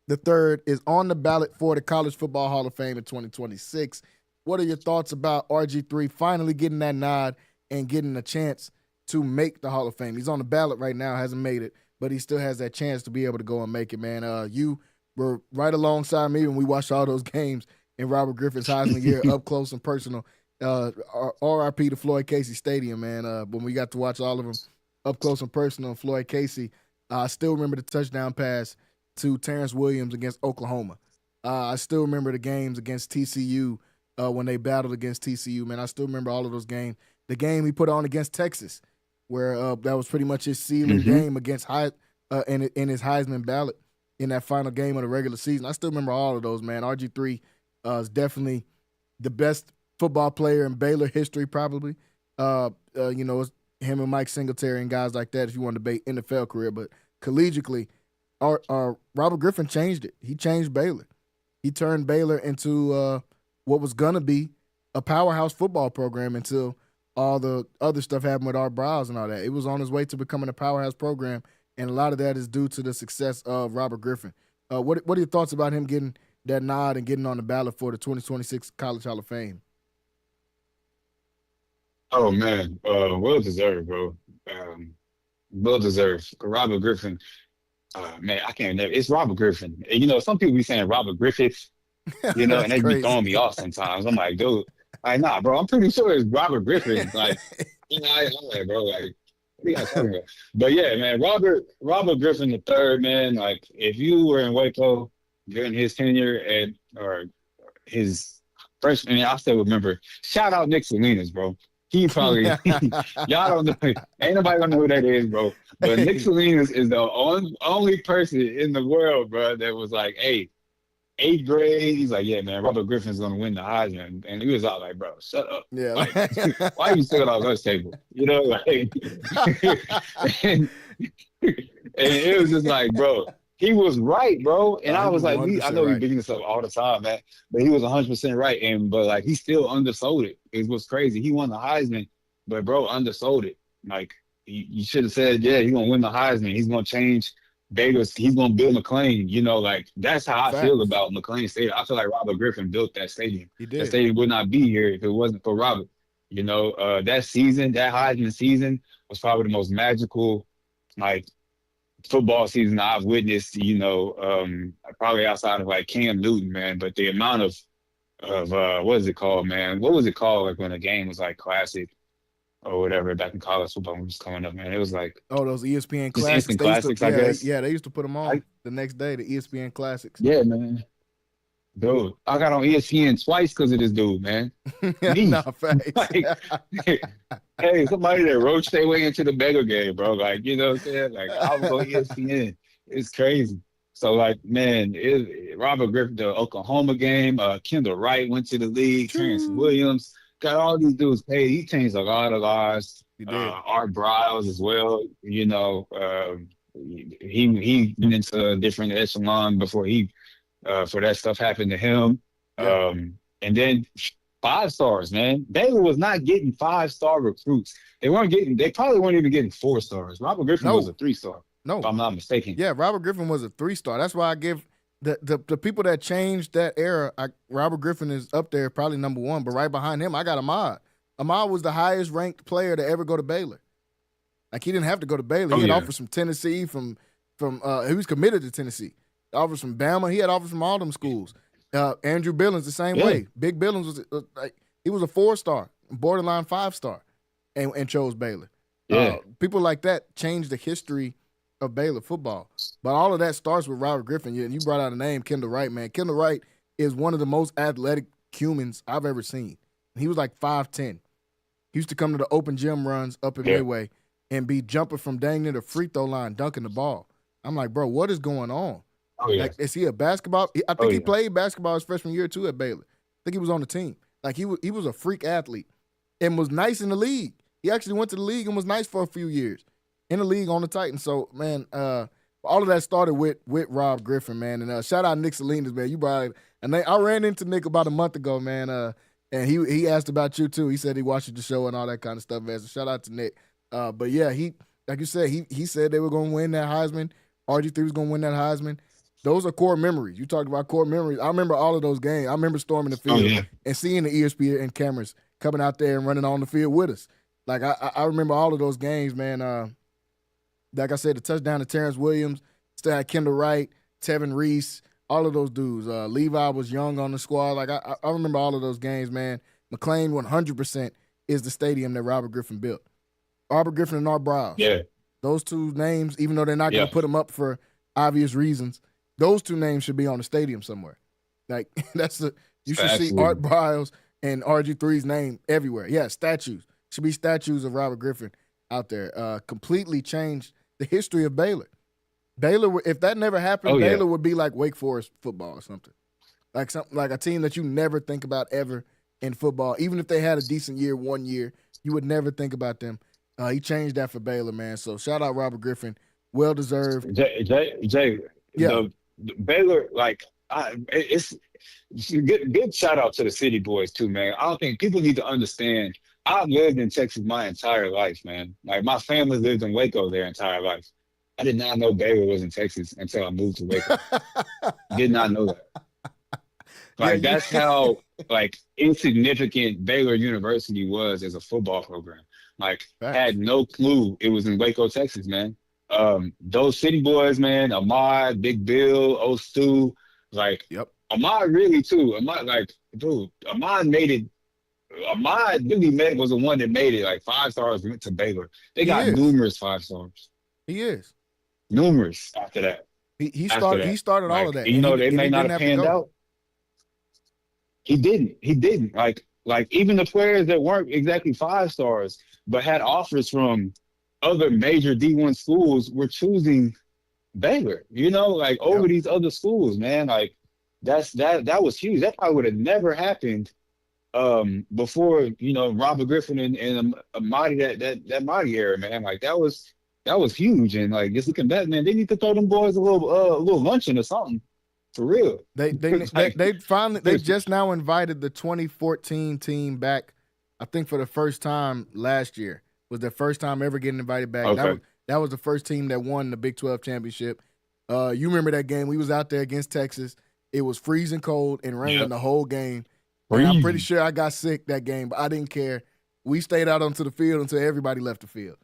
III, is on the ballot for the College Football Hall of Fame in 2026. What are your thoughts about RG3 finally getting that nod and getting a chance to make the Hall of Fame? He's on the ballot right now, hasn't made it, but he still has that chance to be able to go and make it, man. You were right alongside me when we watched all those games in Robert Griffin's Heisman year up close and personal. RIP to Floyd Casey Stadium, man. When we got to watch all of them up close and personal, Floyd Casey, I still remember the touchdown pass to Terrence Williams against Oklahoma. I still remember the games against TCU when they battled against TCU, man. I still remember all of those games. The game he put on against Texas, where that was pretty much his sealing game against in his Heisman ballot in that final game of the regular season. I still remember all of those, man. RG3 is definitely the best football player in Baylor history, probably. It's him and Mike Singletary and guys like that if you want to debate NFL career. But collegiately, Robert Griffin changed it. He changed Baylor. He turned Baylor into what was going to be a powerhouse football program until all the other stuff happened with Art Briles and all that. It was on his way to becoming a powerhouse program, and a lot of that is due to the success of Robert Griffin. What are your thoughts about him getting that nod and getting on the ballot for the 2026 College Hall of Fame? Oh man, well deserved, bro. Well deserved. Robert Griffin, man, I can't never. It's Robert Griffin. And, some people be saying Robert Griffith, and they be throwing me off sometimes. I'm like, dude, nah, bro. I'm pretty sure it's Robert Griffin. Like, I'm like, bro, like, what are you guys talking about? But yeah, man, Robert Griffin III, man. Like, if you were in Waco during his tenure or his freshman, I still remember. Shout out Nick Salinas, bro. He probably y'all don't know. Ain't nobody gonna know who that is, bro. But Nick Salinas is the only person in the world, bro, that was like, hey, 8th grade. He's like, yeah, man, Robert Griffin's gonna win the Heisman, and he was all like, bro, shut up. Yeah. Like, why are you sitting on this table? Like, and it was just like, bro. He was right, bro. And I was like, I know we bring this up all the time, man, but he was 100% right. But like, he still undersold it. It was crazy. He won the Heisman, but bro, undersold it. Like, you should have said, yeah, he's going to win the Heisman. He's going to change Baylor's. He's going to build McLean. Like, that's how I feel about McLean Stadium. I feel like Robert Griffin built that stadium. He did. That stadium would not be here if it wasn't for Robert. That season, that Heisman season was probably the most magical, like, football season I've witnessed, probably outside of like Cam Newton, man. But the amount of what is it called, man? What was it called like when a game was like classic or whatever back in college football when it was coming up, man? It was like those ESPN just classics. instant classics, I guess. They used to put them on the next day, the ESPN classics. Yeah, man. Dude, I got on ESPN twice because of this dude, man. Facts. Like, hey, somebody that roached their way into the Baylor game, bro. Like, you know what I'm saying? Like, I was on ESPN. It's crazy. So, like, man, Robert Griffin, the Oklahoma game, Kendall Wright went to the league, Terrence Williams, got all these dudes paid. He changed a lot of lives. He did. Art Briles as well. He went into a different echelon before for that stuff happened to him. Yeah. And then 5 stars, man. Baylor was not getting 5-star recruits. They probably weren't even getting 4 stars. Robert Griffin was a 3-star. No. If I'm not mistaken. Yeah, Robert Griffin was a 3-star. That's why I give the people that changed that era, Robert Griffin is up there, probably number 1, but right behind him, I got Ahmad. Ahmad was the highest ranked player to ever go to Baylor. Like, he didn't have to go to Baylor. He had offers from Tennessee, from he was committed to Tennessee. Offers from Bama. He had offers from all them schools. Andrew Billings the same way. Big Billings was he was a 4-star, borderline 5-star, and chose Baylor. Yeah. People like that changed the history of Baylor football. But all of that starts with Robert Griffin. And you brought out a name, Kendall Wright, man. Kendall Wright is one of the most athletic humans I've ever seen. He was like 5'10". He used to come to the open gym runs up at Midway and be jumping from dang near the free throw line, dunking the ball. I'm like, bro, what is going on? Oh, yeah. Like, is he a basketball? I think he played basketball his freshman year too at Baylor. I think he was on the team. Like he was a freak athlete and was nice in the league. He actually went to the league and was nice for a few years in the league on the Titans. So, man, all of that started with Rob Griffin, man. And shout out Nick Salinas, man. You brought and I ran into Nick about a month ago, man. And he asked about you too. He said he watched the show and all that kind of stuff, man. So shout out to Nick. But yeah, he like you said, he said they were going to win that Heisman. RG3 was going to win that Heisman. Those are core memories. You talked about core memories. I remember all of those games. I remember storming the field and seeing the ESPN cameras coming out there and running on the field with us. Like I remember all of those games, man. Like I said, the touchdown to Terrence Williams, still had Kendall Wright, Tevin Reese, all of those dudes. Levi was young on the squad. Like I remember all of those games, man. McLean 100% is the stadium that Robert Griffin built. Robert Griffin and Art Briles. Yeah. Those two names, even though they're not going to put them up for obvious reasons, those two names should be on the stadium somewhere. Like you should see Art Briles and RG3's name everywhere. Yeah, statues. Should be statues of Robert Griffin out there. Completely changed the history of Baylor. Baylor, if that never happened, Baylor would be like Wake Forest football or something. Like a team that you never think about ever in football. Even if they had a decent year one year, you would never think about them. He changed that for Baylor, man. So shout out Robert Griffin. Well deserved. Jay, the Baylor, like, it's good shout out to the City Boys too, man. I don't think people need to understand. I've lived in Texas my entire life, man. Like my family lived in Waco their entire life. I did not know Baylor was in Texas until I moved to Waco. Did not know that. Like that's how like insignificant Baylor University was as a football program. Like had no clue it was in Waco, Texas, man. Those City Boys, man, Ahmad, Big Bill, O-Stu, like Ahmad really too. Ahmad, like, dude, Ahmad made it. Ahmad really was the one that made it. Like 5 stars went to Baylor. They got numerous 5 stars. He is numerous after that. He started like, all of that. You know, they may not have panned out. He didn't. Like even the players that weren't exactly 5 stars, but had offers from other major D1 schools were choosing Baylor, you know, like over these other schools, man. Like that was huge. That probably would have never happened before, you know, Robert Griffin and Amadi, that Marty era, man. Like that was huge. And like just looking back, man, they need to throw them boys a little luncheon or something. For real. They just now invited the 2014 team back, I think for the first time last year. Was their first time ever getting invited back. Okay. That was the first team that won the Big 12 championship. You remember that game? We was out there against Texas. It was freezing cold and raining the whole game. And I'm pretty sure I got sick that game, but I didn't care. We stayed out onto the field until everybody left the field.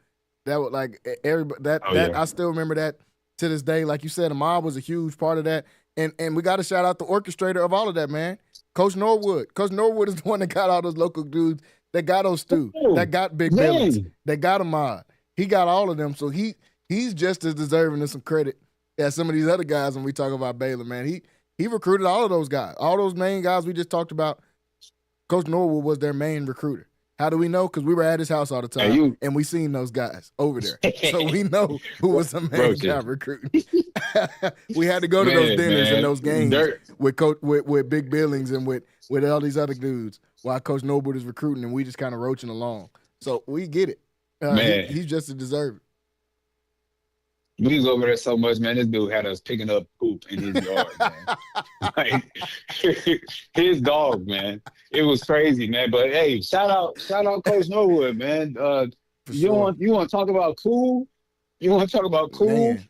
That was like everybody. I still remember that to this day. Like you said, Ahmad was a huge part of that. And we got to shout out the orchestrator of all of that, man. Coach Norwood. Coach Norwood is the one that got all those local dudes. That got O-Stu, that got Big Billings, that got Ahmad. He got all of them, so he's just as deserving of some credit as some of these other guys when we talk about Baylor, man. He recruited all of those guys. All those main guys we just talked about, Coach Norwood was their main recruiter. How do we know? Because we were at his house all the time, and we seen those guys over there. So we know who was the main guy recruiting. We had to go to those dinners and those games with Big Billings and with all these other dudes while Coach Norwood is recruiting, and we just kind of roaching along. So we get it. He's just as deserving. We was over there so much, man. This dude had us picking up poop in his yard, man. Like his dog, man. It was crazy, man. But hey, shout out Coach Norwood, man. You want to talk about cool? You want to talk about cool? Man.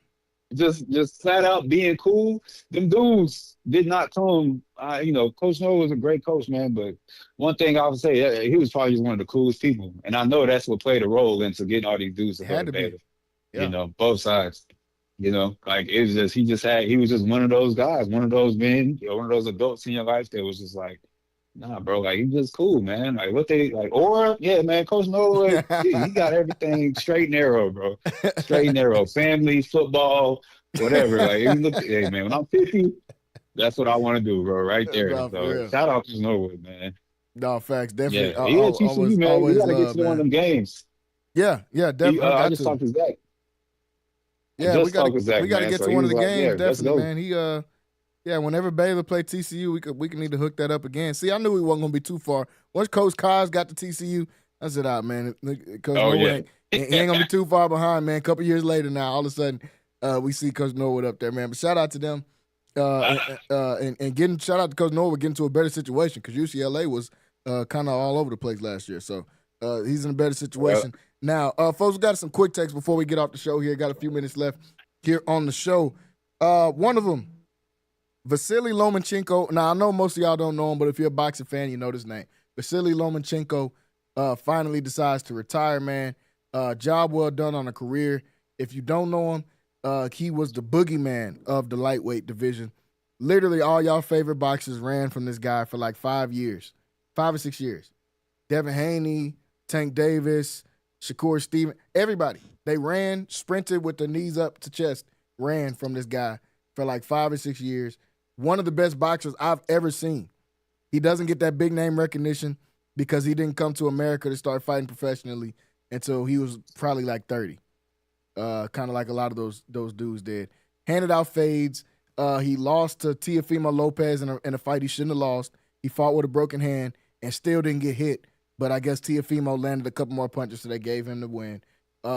Just flat out being cool. Them dudes did not come. You know, Coach Norwood was a great coach, man. But one thing I would say, he was probably just one of the coolest people, and I know that's what played a role into getting all these dudes to go to Baylor. Yeah. You know, both sides. You know, like it was just he was just one of those guys, one of those men, you know, one of those adults in your life that was just like, nah, bro, like he's just cool, man. Like what they like, or yeah, man, Coach Norwood, he got everything straight and narrow, bro. Straight and narrow. Family, football, whatever. Like hey man, when I'm 50, That's what I want to do, bro, right there. No, for So real. shout out to Norwood, man. No, facts. Definitely. Yeah, he at TCU, man. We Always got to get to love, one of man. them games. Yeah, definitely. I Got just to. talked to Zach. I Yeah, we just got to talked to Zach, we got to man. get So to he one of was the like, games. "Yeah, let's Definitely, go." man. Yeah, whenever Baylor play TCU, we can need to hook that up again. See, I knew we wasn't gonna be too far. Once Coach Kaz got to TCU, I said, man, Coach Oh Norwood yeah, he ain't gonna be too far behind, man. A couple years later now, all of a sudden, we see Coach Norwood up there, man. But shout out to them, and getting shout out to Coach Norwood getting to a better situation because UCLA was kind of all over the place last year, so he's in a better situation now. Folks, we got some quick takes before we get off the show here. Got a few minutes left here on the show. One of them. Vasily Lomachenko. Now, I know most of y'all don't know him, but if you're a boxing fan, you know this name. Vasily Lomachenko finally decides to retire, man. Job well done on a career. If you don't know him, he was the boogeyman of the lightweight division. Literally all y'all favorite boxers ran from this guy for like 5 years, 5 or 6 years. Devin Haney, Tank Davis, Shakur Stevenson, everybody. They ran, sprinted with their knees up to chest, ran from this guy for like 5 or 6 years. One of the best boxers I've ever seen. He doesn't get that big name recognition because he didn't come to America to start fighting professionally until he was probably like 30. Kind of like a lot of those dudes did. Handed out fades. He lost to Teofimo Lopez in a fight he shouldn't have lost. He fought with a broken hand and still didn't get hit. But I guess Teofimo landed a couple more punches, so they gave him the win.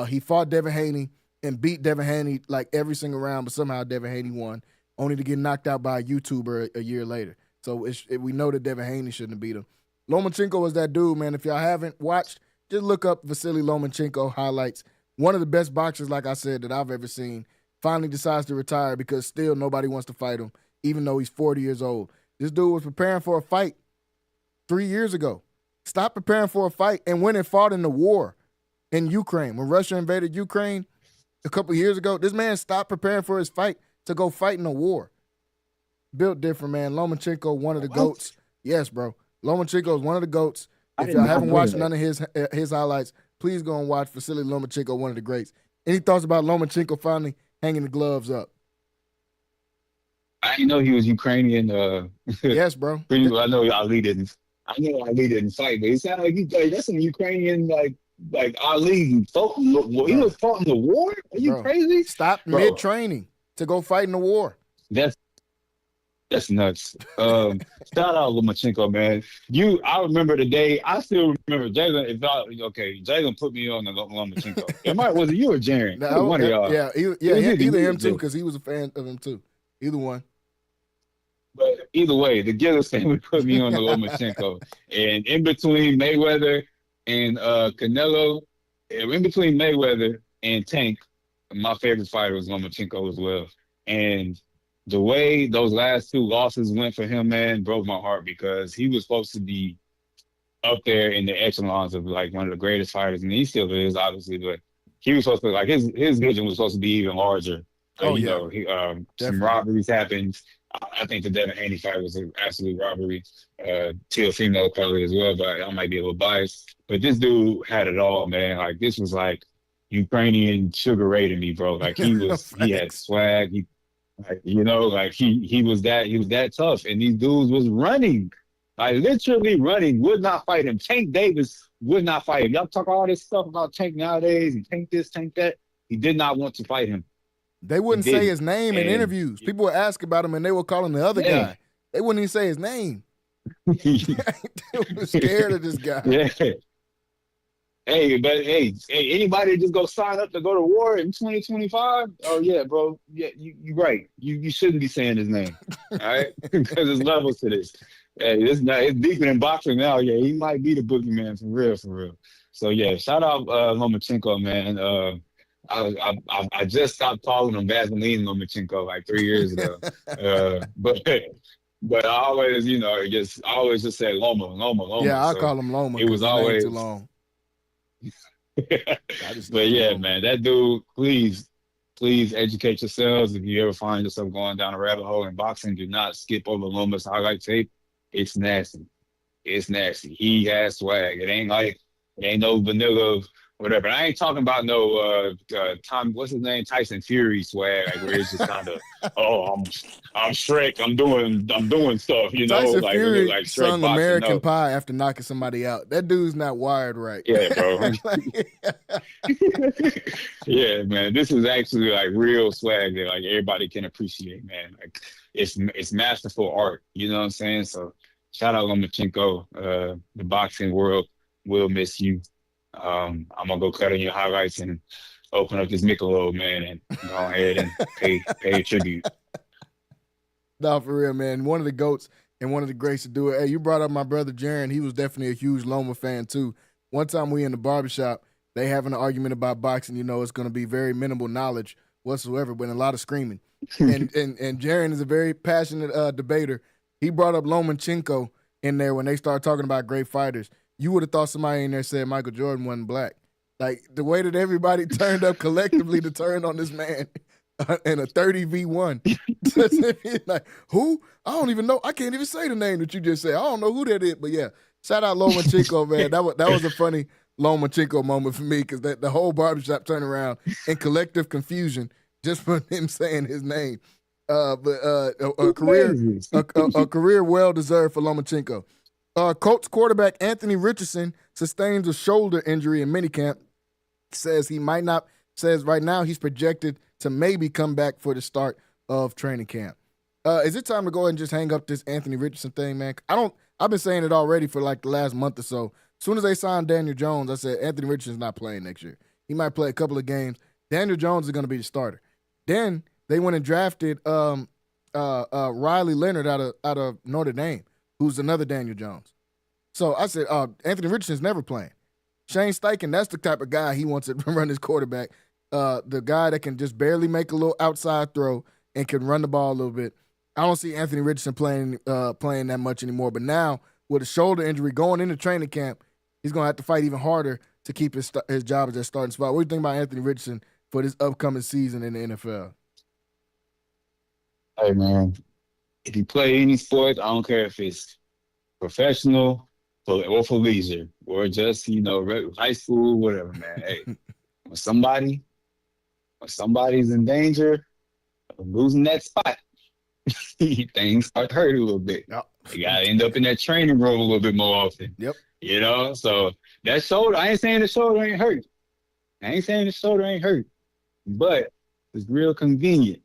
He fought Devin Haney and beat Devin Haney like every single round, but somehow Devin Haney won, only to get knocked out by a YouTuber a year later. So we know that Devin Haney shouldn't have beat him. Lomachenko was that dude, man. If y'all haven't watched, just look up Vasily Lomachenko highlights. One of the best boxers, like I said, that I've ever seen. Finally decides to retire because still nobody wants to fight him, even though he's 40 years old. This dude was preparing for a fight 3 years ago. Stopped preparing for a fight and went and fought in the war in Ukraine. When Russia invaded Ukraine a couple years ago, this man stopped preparing for his fight to go fight in a war. Built different, man. Lomachenko, one of the GOATs. Yes, bro. Lomachenko is one of the GOATs. If y'all haven't watched none of his highlights, please go and watch Vasily Lomachenko, one of the greats. Any thoughts about Lomachenko finally hanging the gloves up? I didn't know he was Ukrainian. Yes, bro. I know Ali didn't. I know Ali didn't fight, but it sounded like that's some Ukrainian like Ali. He was fought in the war. Are you crazy? Stopped mid-training to go fight in the war. That's nuts. Shout out Lomachenko, man. I remember the day. I still remember Jalen. Jalen put me on the Lomachenko. Was it you or Jaren? One of y'all. Yeah, either him too, because he was a fan of him too. Either one. But either way, the Gillis family put me on the Lomachenko. And in between Mayweather and Canelo, in between Mayweather and Tank, my favorite fighter was Lomachenko as well. And the way those last two losses went for him, man, broke my heart because he was supposed to be up there in the echelons of like one of the greatest fighters, and he still is, obviously. But he was supposed to his vision was supposed to be even larger. Some robberies happened. I think the Devin Haney fight was an absolute robbery. Teofimo probably as well, but I might be a little biased. But this dude had it all, man. Like this was like Ukrainian Sugar Ray to me, bro. Like he had swag. He was that tough, and these dudes was running, like literally running, would not fight him. Tank Davis would not fight him. Y'all talk all this stuff about Tank nowadays and Tank this, Tank that. He did not want to fight him. They wouldn't say his name in interviews. People would ask about him, and they would call him the other guy. They wouldn't even say his name. They were scared of this guy. Yeah. Hey, anybody just go sign up to go to war in 2025? Oh yeah, bro. Yeah, you're right. You shouldn't be saying his name, all right? Because there's levels to this. Hey, it's deeper than boxing now. Yeah, he might be the boogeyman for real. So yeah, shout out Lomachenko, man. I just stopped calling him Vaseline Lomachenko like 3 years ago. But I always, just said Loma. Yeah, I call him Loma. It was always too long. But yeah, man, that dude, please educate yourselves. If you ever find yourself going down a rabbit hole in boxing, do not skip over Loma's highlight tape. It's nasty. He has swag. It ain't no vanilla whatever. I ain't talking about no Tom, what's his name, Tyson Fury swag, like where it's just kind of, oh, I'm Shrek, I'm doing stuff, you know, Tyson like it look Fury like Shrek sung boxing. American No, Pie after knocking somebody out. That dude's not wired right. yeah, bro. Like, Yeah, man, this is actually like real swag that like everybody can appreciate, man. Like it's masterful art, you know what I'm saying? So shout out Lomachenko. The boxing world will miss you. I'm gonna go cut on your highlights and open up this Michelob, man, and go ahead and pay tribute. no, for real, man. One of the GOATs and one of the greats to do it. Hey, you brought up my brother Jaren. He was definitely a huge Loma fan too. One time we in the barbershop, they having an argument about boxing. You know, it's going to be very minimal knowledge whatsoever, but a lot of screaming. And Jaren is a very passionate debater. He brought up Lomachenko in there when they started talking about great fighters. You would have thought somebody in there said Michael Jordan wasn't black. Like the way that everybody turned up collectively to turn on this man in a 30v1. Like, who? I don't even know. I can't even say the name that you just said. I don't know who that is, but yeah. Shout out Lomachenko, man. That was a funny Lomachenko moment for me because the whole barbershop turned around in collective confusion just for him saying his name. But a career well deserved for Lomachenko. Colts quarterback Anthony Richardson sustains a shoulder injury in minicamp. Says right now he's projected to maybe come back for the start of training camp. Is it time to go ahead and just hang up this Anthony Richardson thing, man? I've been saying it already for like the last month or so. As soon as they signed Daniel Jones, I said Anthony Richardson's not playing next year. He might play a couple of games. Daniel Jones is going to be the starter. Then they went and drafted Riley Leonard out of Notre Dame, who's another Daniel Jones. So I said, Anthony Richardson's never playing. Shane Steichen, that's the type of guy he wants to run his quarterback. The guy that can just barely make a little outside throw and can run the ball a little bit. I don't see Anthony Richardson playing that much anymore. But now, with a shoulder injury going into training camp, he's going to have to fight even harder to keep his job as that starting spot. What do you think about Anthony Richardson for this upcoming season in the NFL? Hey, man, if you play any sport, I don't care if it's professional or for leisure or just, high school, whatever, man. Hey, when somebody's in danger of losing that spot, things start to hurt a little bit. Yep. You got to end up in that training room a little bit more often. Yep. So that shoulder, I ain't saying the shoulder ain't hurt. But it's real convenient.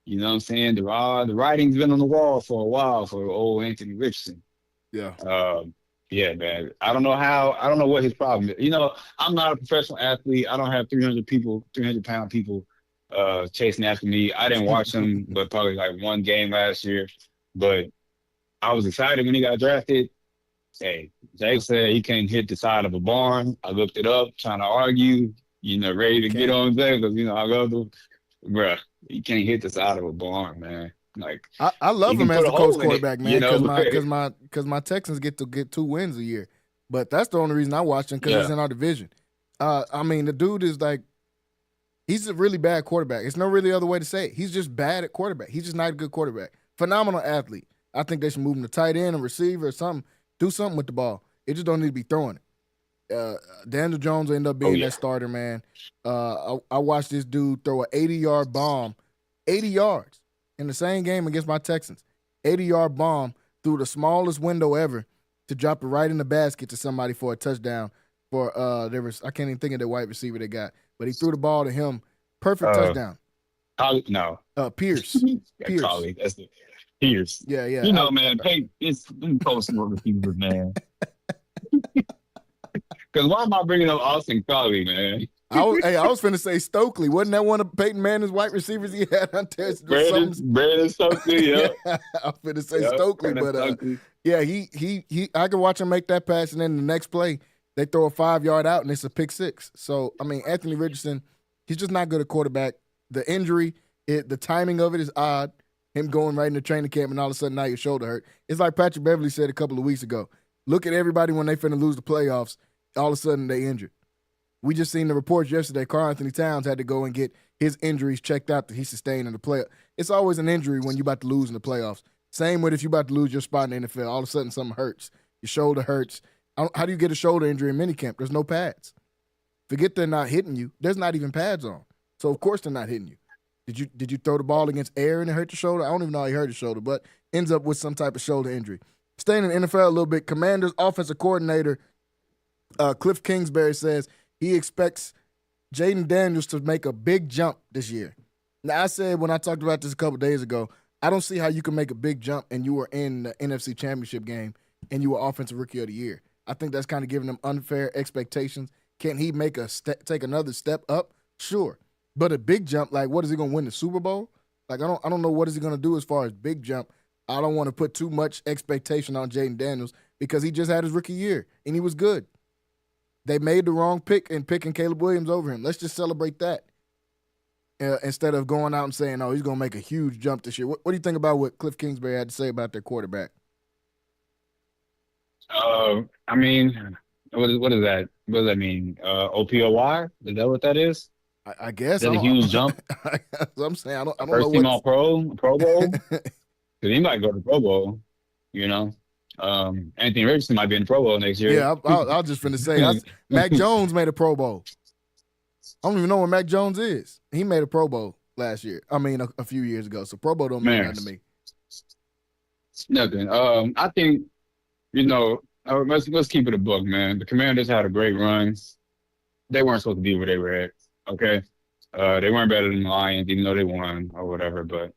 You know what I'm saying? The writing's been on the wall for a while for old Anthony Richardson. Yeah. Yeah, man. I don't know what his problem is. I'm not a professional athlete. I don't have 300-pound people chasing after me. I didn't watch him, but probably like one game last year. But I was excited when he got drafted. Hey, Jake said he can't hit the side of a barn. I looked it up, trying to argue, ready to get on there because, I love him. Bruh, he can't hit the side of a barn, man. Like I love him as a coach quarterback, man, because my Texans get 2 wins a year. But that's the only reason I watch him, because he's in our division. The dude is like, he's a really bad quarterback. It's no really other way to say it. He's just bad at quarterback. He's just not a good quarterback. Phenomenal athlete. I think they should move him to tight end or receiver or something. Do something with the ball. It just don't need to be throwing it. Daniel Jones will end up being that starter, man. I watched this dude throw an 80-yard bomb, 80 yards. In the same game against my Texans, 80-yard bomb through the smallest window ever to drop it right in the basket to somebody for a touchdown. I can't even think of the wide receiver they got, but he threw the ball to him, perfect touchdown. No, Pierce. Pierce. That's the Pierce. Yeah. Man, hey, it's posting with receivers, man. Because why am I bringing up Austin Collie, man? I was finna say Stokely. Wasn't that one of Peyton Manning's wide receivers he had on test? Brandon Stokely, yeah. I was finna say Stokely, but Stokely. He I can watch him make that pass, and then the next play they throw a 5-yard out and it's a pick six. So Anthony Richardson, he's just not good at quarterback. The injury, the timing of it is odd. Him going right into training camp and all of a sudden now your shoulder hurt. It's like Patrick Beverly said a couple of weeks ago. Look at everybody when they finna lose the playoffs. All of a sudden they injured. We just seen the reports yesterday. Karl Anthony Towns had to go and get his injuries checked out that he sustained in the playoffs. It's always an injury when you're about to lose in the playoffs. Same with if you're about to lose your spot in the NFL. All of a sudden something hurts. Your shoulder hurts. How do you get a shoulder injury in minicamp? There's no pads. Forget they're not hitting you. There's not even pads on. So, of course, they're not hitting you. Did you throw the ball against air and it hurt your shoulder? I don't even know how he hurt his shoulder, but ends up with some type of shoulder injury. Staying in the NFL a little bit, Commanders offensive coordinator Cliff Kingsbury says he expects Jaden Daniels to make a big jump this year. Now, I said when I talked about this a couple days ago, I don't see how you can make a big jump and you were in the NFC Championship game and you were Offensive Rookie of the Year. I think that's kind of giving them unfair expectations. Can he make take another step up? Sure. But a big jump, like what is he going to win the Super Bowl? Like I don't know what is he going to do as far as big jump. I don't want to put too much expectation on Jaden Daniels because he just had his rookie year and he was good. They made the wrong pick in picking Caleb Williams over him. Let's just celebrate that instead of going out and saying, "Oh, he's going to make a huge jump this year." What do you think about what Cliff Kingsbury had to say about their quarterback? I mean, what is that? What does that mean? OPOY? Is that what that is? I guess. Is that a huge jump? That's what I'm saying. I don't First know team what. All Pro Bowl? Because he might go to Pro Bowl, you know. Anthony Richardson might be in the Pro Bowl next year. Yeah, I was just finna say. Mac Jones made a Pro Bowl. I don't even know where Mac Jones is. He made a Pro Bowl last year. I mean, a few years ago. So Pro Bowl don't mean nothing to me. Nothing. I think, you know, let's keep it a book, man. The Commanders had a great run. They weren't supposed to be where they were at. Okay, they weren't better than the Lions, even though they won or whatever. But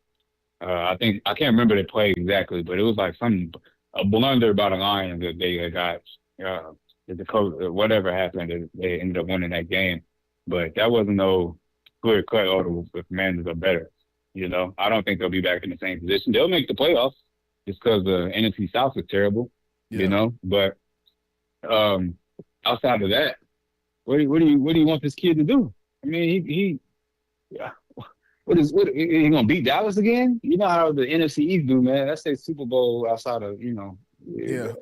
I can't remember the play exactly, but it was like a blunder by the Lions that they got. The coach, whatever happened, they ended up winning that game. But that wasn't no clear cut. Oh, the Commanders are better. You know, I don't think they'll be back in the same position. They'll make the playoffs just because the NFC South is terrible. Yeah. You know, but outside of that, what do you want this kid to do? I mean, he gonna beat Dallas again? You know how the NFC East do, man. That's their Super Bowl outside of, you know. Yeah.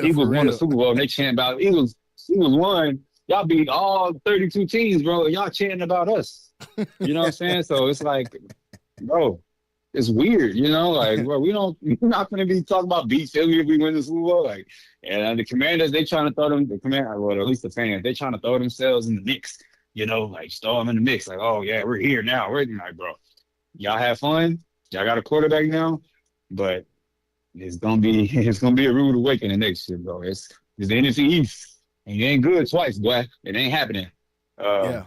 Eagles won the Super Bowl and they chant about Eagles won. Y'all beat all 32 teams, bro. Y'all chanting about us. You know what I'm saying? So it's like, bro, it's weird, you know? Like, bro, we're not gonna be talking about beat Philly if we win the Super Bowl. Like, and the Commanders, they trying to throw them, well, at least the fans, they trying to throw themselves in the mix. You know, like throw them in the mix. Like, oh yeah, we're here now. We're like, bro, y'all have fun. Y'all got a quarterback now, but it's gonna be a rude awakening next year, bro. It's the NFC East, and you ain't good twice, boy. It ain't happening. Yeah,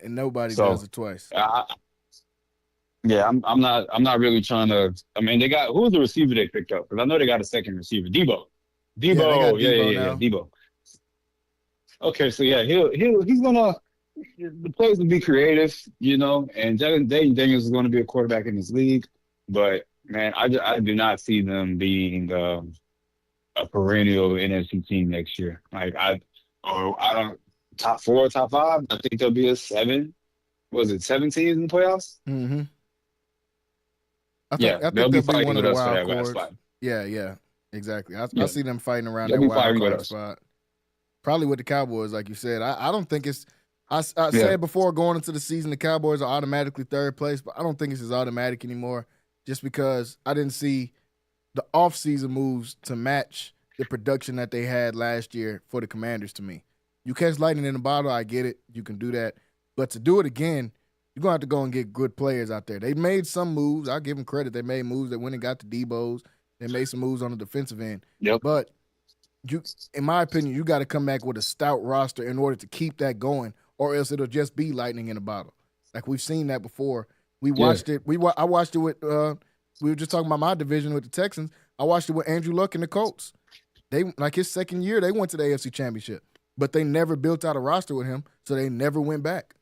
and nobody does it twice. I'm not really trying to. I mean, they got who's the receiver they picked up? Because I know they got a second receiver, Debo. Yeah, Debo. Okay, so yeah, he's gonna. The players will be creative, you know, and Jalen Daniels is going to be a quarterback in this league. But, man, I do not see them being a perennial NFC team next year. Like, I don't top 4, top 5. I think there'll be a 7. Was it 7 teams in the playoffs? Mm-hmm. I think they'll be fighting one with of us the for that wild last cards. spot. Yeah, exactly. I see them fighting around They'll that be wild fighting with card us. spot. Probably with the Cowboys, like you said. I don't think it's. I said before going into the season, the Cowboys are automatically third place, but I don't think it's as automatic anymore just because I didn't see the offseason moves to match the production that they had last year for the Commanders to me. You catch lightning in a bottle, I get it. You can do that. But to do it again, you're going to have to go and get good players out there. They made some moves. I'll give them credit. They made moves that went and got the Debos. They made some moves on the defensive end. Yep. But in my opinion, you got to come back with a stout roster in order to keep that going, or else it'll just be lightning in a bottle. Like we've seen that before. We watched it. I watched it with. We were just talking about my division with the Texans. I watched it with Andrew Luck and the Colts. They like his second year, they went to the AFC Championship, but they never built out a roster with him, so they never went back.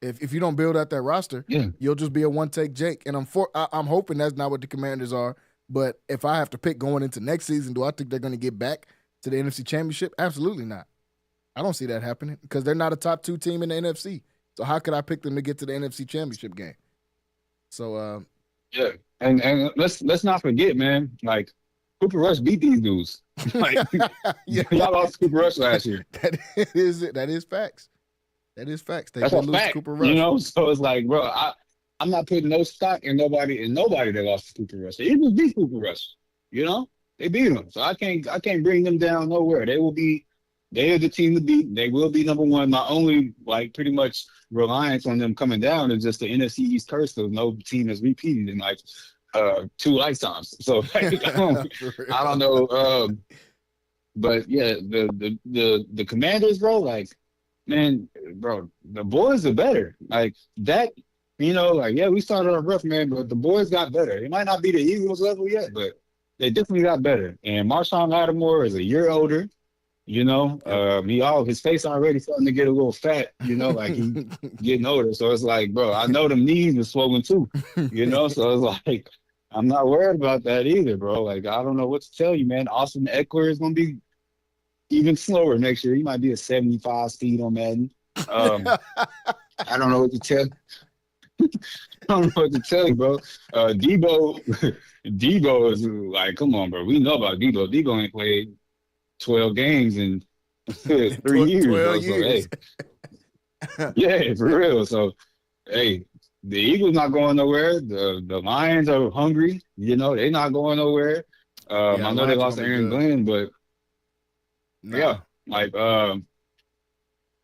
If you don't build out that roster, you'll just be a one-take Jake. And I'm hoping that's not what the Commanders are. But if I have to pick going into next season, do I think they're going to get back to the NFC Championship? Absolutely not. I don't see that happening because they're not a top 2 team in the NFC. So how could I pick them to get to the NFC Championship game? So and let's not forget, man. Like Cooper Rush beat these dudes. Like y'all lost Cooper Rush last year. That is facts. That is facts. That's a fact. Cooper Rush. You know, so it's like, bro, I'm not putting no stock in nobody that lost to Cooper Rush. The Eagles beat Cooper Rush. You know, they beat him. So I can't bring them down nowhere. They will be They are the team to beat. They will be number one. My only like pretty much reliance on them coming down is just the NFC East curse of no team has repeated in like 2 lifetimes. So like, I don't know. But yeah, the Commanders, bro, like, man, bro, the boys are better. Like that, like, yeah, we started off rough, man, but the boys got better. It might not be the Eagles level yet, but they definitely got better. And Marshawn Lattimore is a year older. His face already starting to get a little fat, like he getting older. So it's like, bro, I know them knees are swollen too, so it's like, I'm not worried about that either, bro. Like, I don't know what to tell you, man. Austin Eckler is going to be even slower next year. He might be a 75 speed on Madden. I don't know what to tell. I don't know what to tell you, bro. Debo is like, come on, bro. We know about Debo. Debo ain't played 12 games in 3 years, bro. So, hey, yeah, for real. So, hey, the Eagles not going nowhere. The Lions are hungry. They're not going nowhere. I know they lost Aaron Glenn, but yeah, like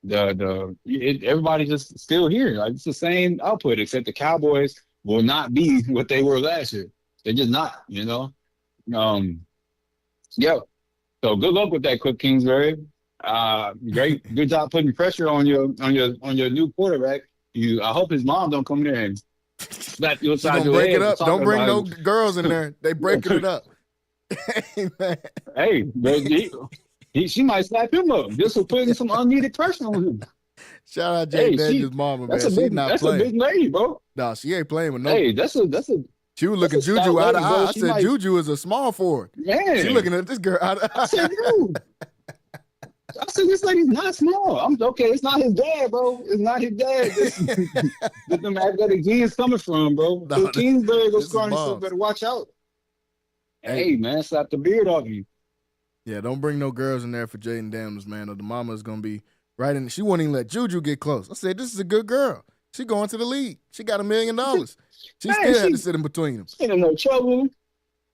everybody just still here. Like it's the same output, except the Cowboys will not be what they were last year. They're just not. Yeah. So good luck with that, Cliff Kingsbury. Good job putting pressure on your new quarterback. I hope his mom don't come there and slap you upside your head. Break it up. Don't bring no girls in there. They breaking it up. Hey, she might slap him up just for putting some unneeded pressure on him. Shout out Jay Daniels' mama, man. She's not playing. That's a big lady, bro. No, she ain't playing with no. Hey, that's a. She was looking Juju out of eye. I said Juju is a small forward. Man, she looking at this girl out of eye. I said, this lady's not small. I'm okay. It's not his dad, bro. It's not his dad. This them athletic genes coming from, bro. No, Kingsbury goes scoring, so better watch out. Hey, man, slap the beard off you. Yeah, don't bring no girls in there for Jaden Daniels, man, or the mama is going to be right in. She won't even let Juju get close. I said, this is a good girl. She going to the league. She got $1 million. She still had to sit in between them. She ain't in no trouble.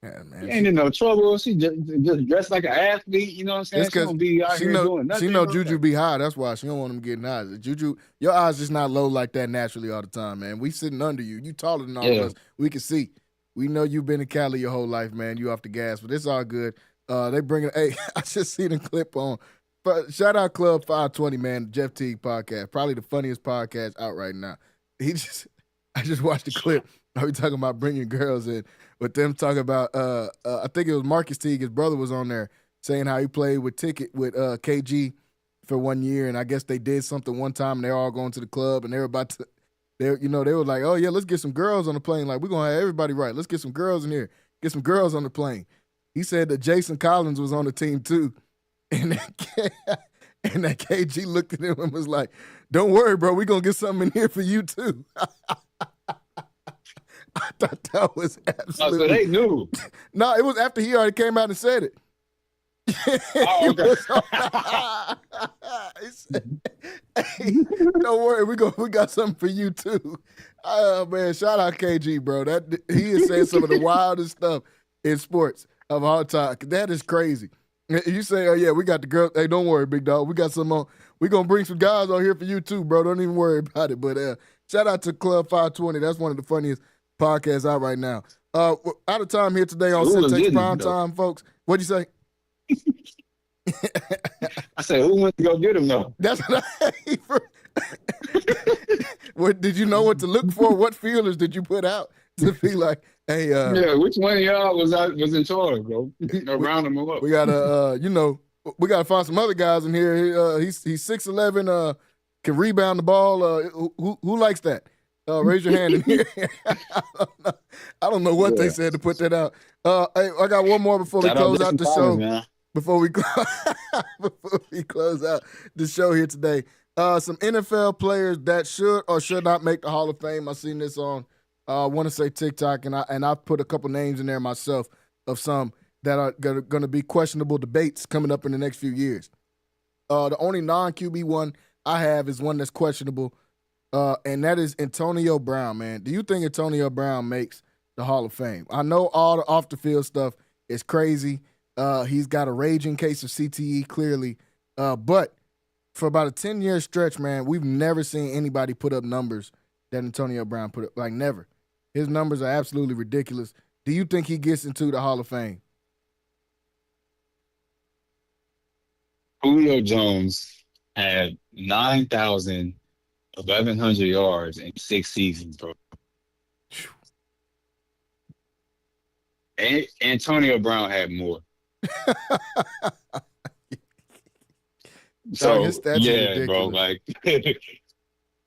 Yeah, man. She ain't in no trouble. She just dressed like an athlete. You know what I'm saying? She don't be out here doing nothing. She know Juju be high. That's why she don't want him getting high. Juju, your eyes just not low like that naturally all the time, man. We sitting under you. You taller than all of us. We can see. We know you've been in Cali your whole life, man. You off the gas, but it's all good. They bringing. Hey, I just seen a clip on. Shout out Club 520, man. The Jeff Teague podcast, probably the funniest podcast out right now. I just watched the clip. We talking about bringing girls in, but them talking about. I think it was Marcus Teague. His brother was on there saying how he played with KG for 1 year, and I guess they did something one time, and they're all going to the club, and they were about to. They were like, oh yeah, let's get some girls on the plane. Like we're gonna have everybody right. Let's get some girls in here. Get some girls on the plane. He said that Jason Collins was on the team too, and that KG looked at him and was like, "Don't worry, bro. We're gonna get something in here for you too." I thought that was absolutely. So they knew. No, it was after he already came out and said it. Oh, okay. He said, hey, don't worry, we got something for you too. Man, shout out KG, bro. That he is saying some of the wildest stuff in sports of all time. That is crazy. You say, oh yeah, we got the girls. Hey, don't worry, big dog. We got some on. We gonna bring some guys on here for you too, bro. Don't even worry about it. But shout out to Club 520. That's one of the funniest podcasts out right now. Out of time here today on Centex Primetime, folks. What'd you say? I said, who went to go get him though? That's what What did you know what to look for? What feelers did you put out to be like, hey, yeah, which one of y'all was in charge, bro? Round them up. We gotta we gotta find some other guys in here. He's 6'11", can rebound the ball. Who likes that? Raise your hand in here. I don't know what they said to put that out. Hey, I got one more before we close out the show. Man. Before we close out the show here today, some NFL players that should or should not make the Hall of Fame. I seen this on, I want to say TikTok, and I put a couple names in there myself of some that are going to be questionable debates coming up in the next few years. The only non-QB one I have is one that's questionable, and that is Antonio Brown, man. Do you think Antonio Brown makes the Hall of Fame? I know all the off-the-field stuff is crazy. He's got a raging case of CTE, clearly. But for about a 10-year stretch, man, we've never seen anybody put up numbers that Antonio Brown put up. Like, never. His numbers are absolutely ridiculous. Do you think he gets into the Hall of Fame? Julio Jones had 1,100 yards in 6 seasons, bro. Antonio Brown had more. So his stats are yeah, bro. ridiculous. Like,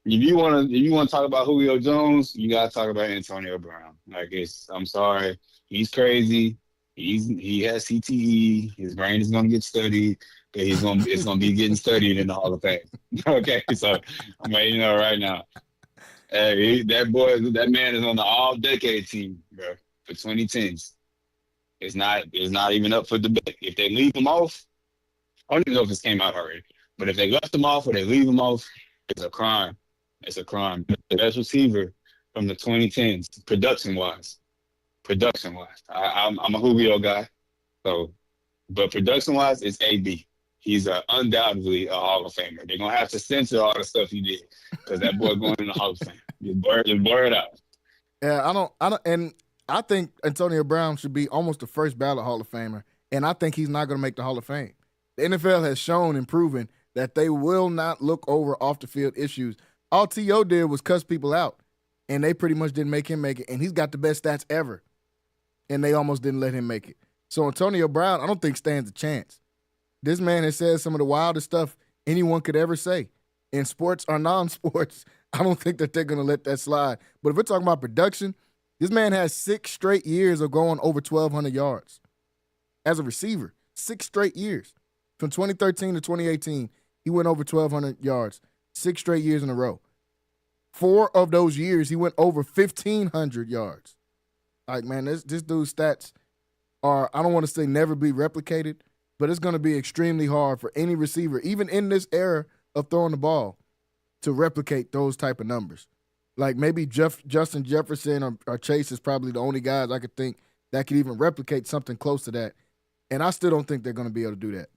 if you wanna talk about Julio Jones, you gotta talk about Antonio Brown. Like, I'm sorry, he's crazy. He has CTE. His brain is gonna get studied. It's gonna be getting studied in the Hall of Fame. Okay, so I'm letting you know right now. That man is on the all-decade team, bro, for 2010s. It's not even up for debate. If they leave him off, I don't even know if this came out already, but if they left him off or they leave him off, it's a crime. It's a crime. The best receiver from the 2010s, production-wise. I'm a Julio guy, so, but production-wise, it's AB. He's undoubtedly a Hall of Famer. They're gonna have to censor all the stuff he did because that boy going in the Hall of Fame. Just blur it out. Yeah, I don't, and I think Antonio Brown should be almost the first ballot Hall of Famer, and I think he's not going to make the Hall of Fame. The NFL has shown and proven that they will not look over off-the-field issues. All T.O. did was cuss people out, and they pretty much didn't make him make it, and he's got the best stats ever, and they almost didn't let him make it. So Antonio Brown, I don't think stands a chance. This man has said some of the wildest stuff anyone could ever say. In sports or non-sports, I don't think that they're going to let that slide. But if we're talking about production, this man has 6 straight years of going over 1,200 yards as a receiver. 6 straight years. From 2013 to 2018, he went over 1,200 yards. 6 straight years in a row. 4 of those years, he went over 1,500 yards. Like, man, this dude's stats are, I don't want to say never be replicated, but it's going to be extremely hard for any receiver, even in this era of throwing the ball, to replicate those type of numbers. Like maybe Justin Jefferson or Chase is probably the only guys I could think that could even replicate something close to that. And I still don't think they're going to be able to do that.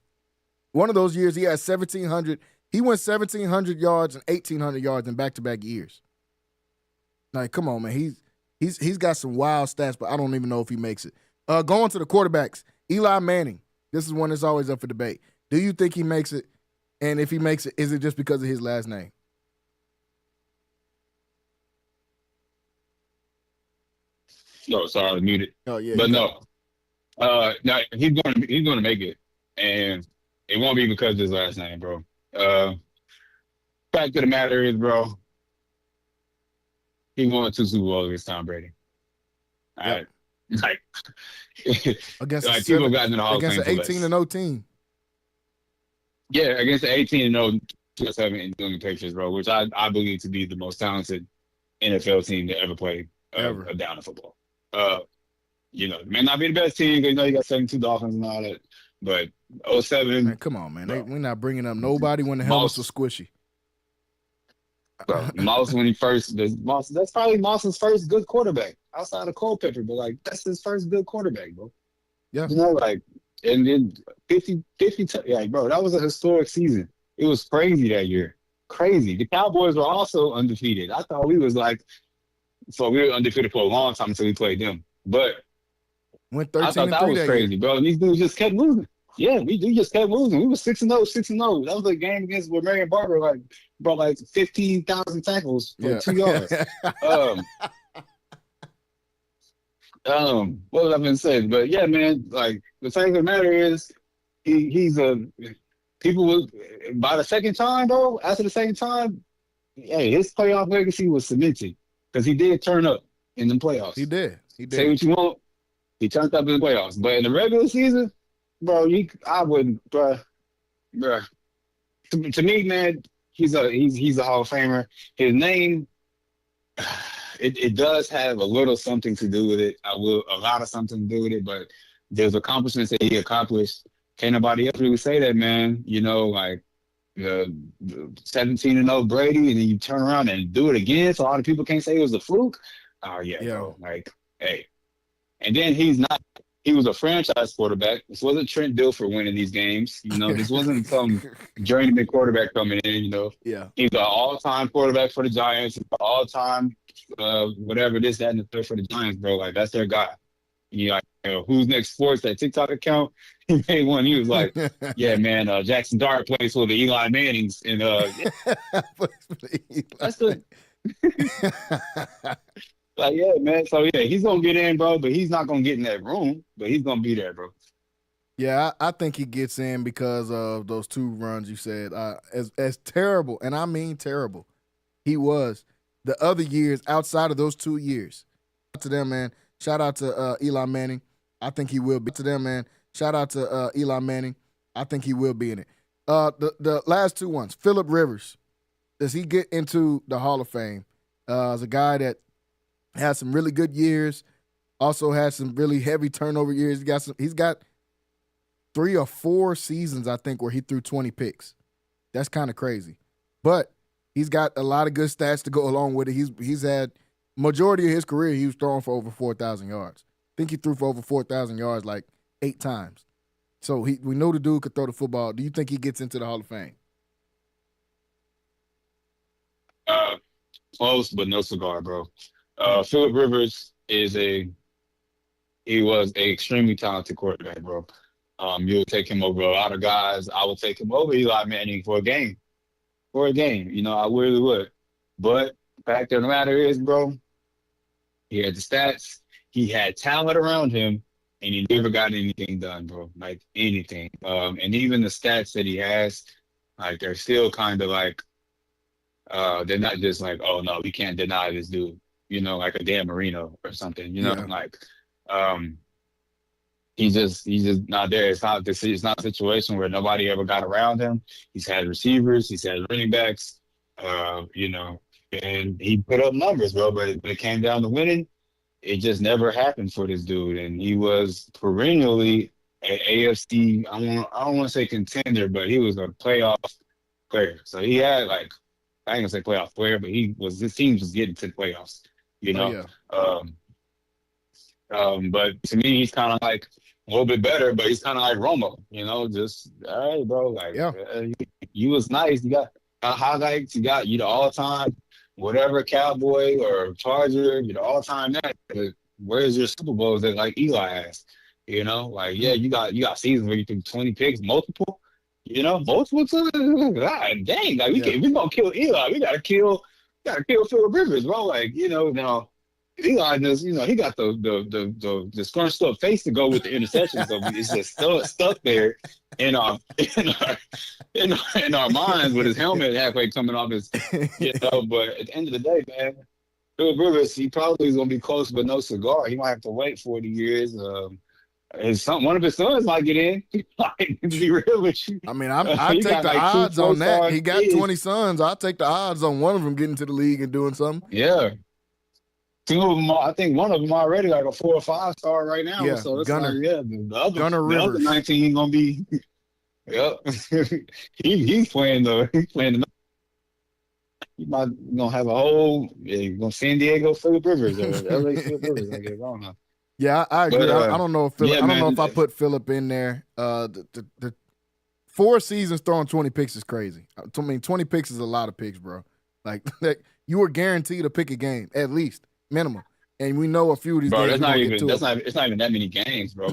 One of those years, he had 1,700. He went 1,700 yards and 1,800 yards in back-to-back years. Like, come on, man. He's got some wild stats, but I don't even know if he makes it. Going to the quarterbacks, Eli Manning. This is one that's always up for debate. Do you think he makes it? And if he makes it, is it just because of his last name? No, sorry, I was muted. Oh yeah, but no, no, he's gonna make it, and it won't be because of his last name, bro. Fact of the matter is, bro, he won 2 Super Bowls against Tom Brady. Yep. Like against like people got in the Hall of Fame against an 18-0 team. Yeah, against the 18-0 2007 New England Patriots, bro, which I believe to be the most talented NFL team to ever play a down in football. It may not be the best team because you got 72 Dolphins and all that, but 07. Man, come on, man. We're not bringing up nobody when the helmets were squishy. Bro, Moss that's probably Moss's first good quarterback outside of Culpepper, but like that's his first good quarterback, bro. Yeah. And then 50, like, bro, that was a historic season. It was crazy that year. Crazy. The Cowboys were also undefeated. I thought we were undefeated for a long time until we played them. But went 13 I thought that was crazy, year. Bro. And these dudes just kept losing. Yeah, we just kept losing. We were 6-0. That was a game against where Marion Barber brought 15,000 tackles for 2 yards. What was I going to say? But yeah, man, like the fact of the matter is, by the second time, bro. After the second time, hey, his playoff legacy was cemented because he did turn up in the playoffs. He did. Say what you want, he turned up in the playoffs. But in the regular season, bro, I wouldn't, bro. To me, man, he's a Hall of Famer. His name, it does have a little something to do with it. A lot of something to do with it. But there's accomplishments that he accomplished. Can't nobody else really say that, man. Like the 17-0 Brady, and then you turn around and do it again, so a lot of people can't say it was a fluke. Oh yeah, bro. Like, hey, and then he's he was a franchise quarterback. This wasn't Trent Dilfer winning these games. This wasn't some journeyman quarterback coming in. Yeah. He's an all-time quarterback for the Giants. He's an all-time whatever this, that, and the third for the Giants, bro. Like, that's their guy. Who's next sports, that TikTok account? He made one. He was like, yeah, man, Jackson Dart plays for the Eli Mannings. And that's the like, yeah, man. So yeah, he's gonna get in, bro, but he's not gonna get in that room, but he's gonna be there, bro. Yeah, I think he gets in because of those 2 runs you said. As terrible, and I mean terrible, he was the other years outside of those 2 years. Shout out to them, man. Shout out to Eli Manning. I think he will be. To them, man. Shout out to Eli Manning. I think he will be in it. The last 2 ones. Phillip Rivers. Does he get into the Hall of Fame? As a guy that had some really good years, also had some really heavy turnover years. He's got 3 or 4 seasons, I think, where he threw 20 picks. That's kind of crazy. But he's got a lot of good stats to go along with it. He's had majority of his career, he was throwing for over 4,000 yards. I think he threw for over 4,000 yards like 8 times. So we know the dude could throw the football. Do you think he gets into the Hall of Fame? Close, but no cigar, bro. Phillip Rivers he was an extremely talented quarterback, bro. You would take him over a lot of guys. I would take him over Eli Manning for a game. I really would. But the fact of the matter is, bro, he had the stats, he had talent around him, and he never got anything done, bro. Like, anything. And even the stats that he has, like, they're still kind of like, they're not just like, oh no, we can't deny this dude, like a Dan Marino or something, like, he's just not there. It's not a situation where nobody ever got around him. He's had receivers, he's had running backs, and he put up numbers, bro. But when it came down to winning, it just never happened for this dude. And he was perennially an AFC, I don't want to say contender, but he was a playoff player. So he had, like, I ain't gonna say playoff player, but his team was getting to the playoffs, But to me, he's kind of like a little bit better, but he's kind of like Romo, just, all right, bro, like, you was nice. You got highlights. You got, the all-time whatever Cowboy or Charger, all-time that. But where's your Super Bowls that, like, Eli has? Like, yeah, you got seasons where you threw 20 picks, multiple. Multiple times. God dang, like, we gonna kill Eli. We gotta kill Phillip Rivers, bro. Like, now Eli just, he got the scrunched up face to go with the interception, so it's just stuck there in our minds with his helmet halfway coming off his, But at the end of the day, man, Phillip Rivers, he probably is gonna be close, but no cigar. He might have to wait 40 years. One of his sons might get in. Like, to be real with you. I mean, I take the like odds on that. He got 20 sons. I'll take the odds on one of them getting to the league and doing something. Yeah. 2 of them, I think one of them already like a 4 or 5 star right now. Yeah, so it's Gunner, like, the Rivers. other 19 gonna be. Yep. he's playing the. He might gonna have a whole San Diego Phillip Rivers or LA Phillip Rivers. I guess I don't know. Yeah, I agree. But, I don't know if Phillip, I don't know if I put Phillip in there. The 4 seasons throwing 20 picks is crazy. I mean, 20 picks is a lot of picks, bro. Like you were guaranteed to pick a game at least, minimum. And we know a few of these games. It's not even that many games, bro.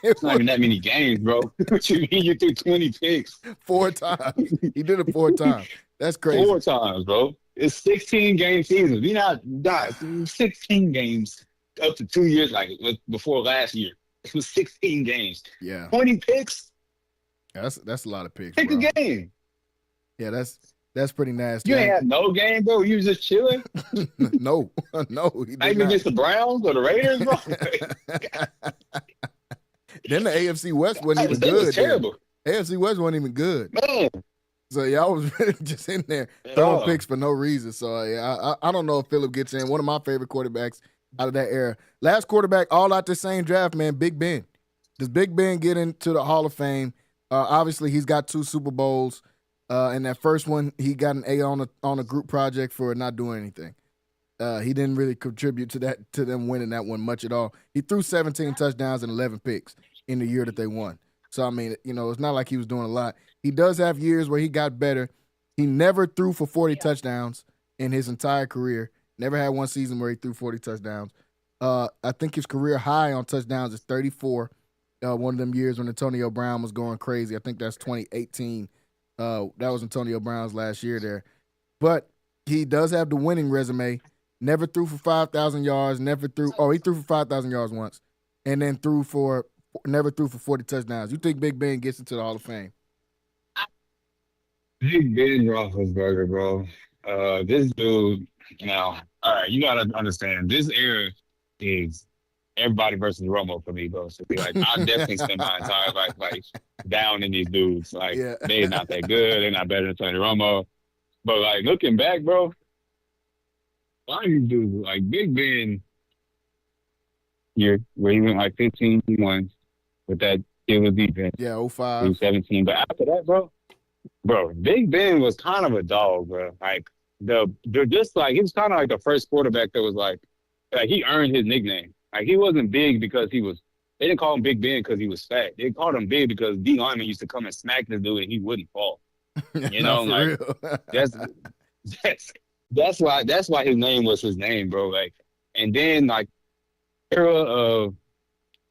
It's not even that many games, bro. What you mean you threw 20 picks? 4 times. He did it 4 times. That's crazy. 4 times, bro. It's 16 game seasons. We not 16 games up to 2 years, like before last year. It was 16 games. Yeah. 20 picks. Yeah, that's a lot of picks. Pick bro. a game. Yeah, that's pretty nasty. You ain't had no game, bro. You was just chilling. No. He did not even against the Browns or the Raiders, bro. Then the AFC West wasn't even good. It was terrible. AFC West wasn't even good. Man. So y'all was really just in there throwing picks for no reason. So yeah, I don't know if Phillip gets in. One of my favorite quarterbacks out of that era. Last quarterback all out the same draft, man, Big Ben. Does Big Ben get into the Hall of Fame? Obviously, he's got 2 Super Bowls. And that first one, he got an A on a group project for not doing anything. He didn't really contribute to them winning that one much at all. He threw 17 touchdowns and 11 picks in the year that they won. So, I mean, it's not like he was doing a lot. He does have years where he got better. He never threw for 40 touchdowns in his entire career. Never had one season where he threw 40 touchdowns. I think his career high on touchdowns is 34. One of them years when Antonio Brown was going crazy. I think that's 2018. That was Antonio Brown's last year there. But he does have the winning resume. Never threw for 5,000 yards. He threw for 5,000 yards once. And then never threw for 40 touchdowns. You think Big Ben gets into the Hall of Fame? Big Ben Roethlisberger, bro. This dude, now, all right, you gotta understand, this era is everybody versus Romo for me, bro. So I definitely spent my entire life like down in these dudes. Like they're not that good, they're not better than Tony Romo. But like looking back, bro, a lot of these dudes, like Big Ben year where he went like 15-1 with that Gillis defense. Yeah, 05. 17. But after that, bro, Big Ben was kind of a dog, bro. Like they're just like he was kind of like the first quarterback that was like he earned his nickname. Like he wasn't big because they didn't call him Big Ben because he was fat. They called him big because D. Lyman used to come and smack this dude and he wouldn't fall. You know, like that's why his name was his name, bro. Like, and then like era of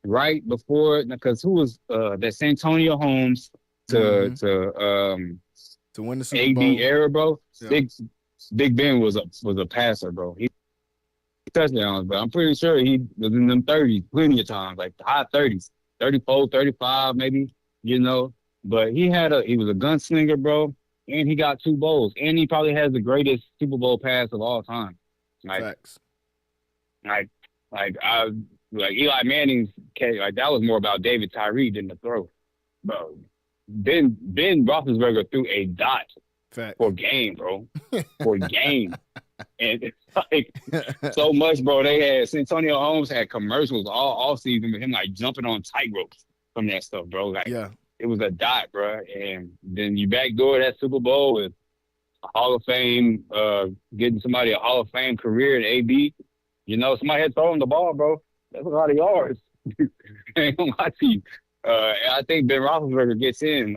right before, because who was that Santonio Holmes to win the Super Bowl AD era, bro. Yeah. Big Ben was a passer, bro. He touchdowns, but I'm pretty sure he was in them 30s plenty of times, like the high 30s, 34, 35 maybe, But he was a gunslinger, bro, and he got 2 bowls, and he probably has the greatest Super Bowl pass of all time. Facts. Like Eli Manning's catch, like that was more about David Tyree than the throw, bro. Ben Roethlisberger threw a dot for game, bro, for game. And it's like so much, bro. Santonio Holmes had commercials all season with him like jumping on tight ropes from that stuff, bro. Like, it was a dot, bro. And then you backdoor that Super Bowl with a Hall of Fame, getting somebody a Hall of Fame career in AB. Somebody had thrown the ball, bro. That's a lot of yards. I ain't gonna lie to you. I think Ben Roethlisberger gets in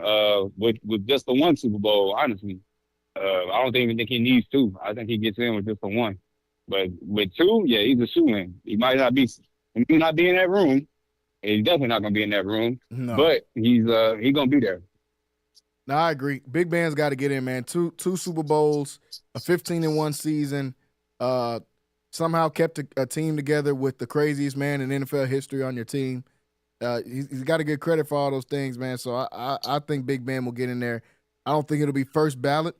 with just the 1 Super Bowl, honestly. I don't even think he needs 2. I think he gets in with just the 1. But with 2, yeah, he's a shoo-in. He might not be in that room. He's definitely not going to be in that room. No. But he's going to be there. No, I agree. Big Ben's got to get in, man. Two Super Bowls, a 15-1 season. Somehow kept a team together with the craziest man in NFL history on your team. He's got to get credit for all those things, man. So I think Big Ben will get in there. I don't think it'll be first ballot.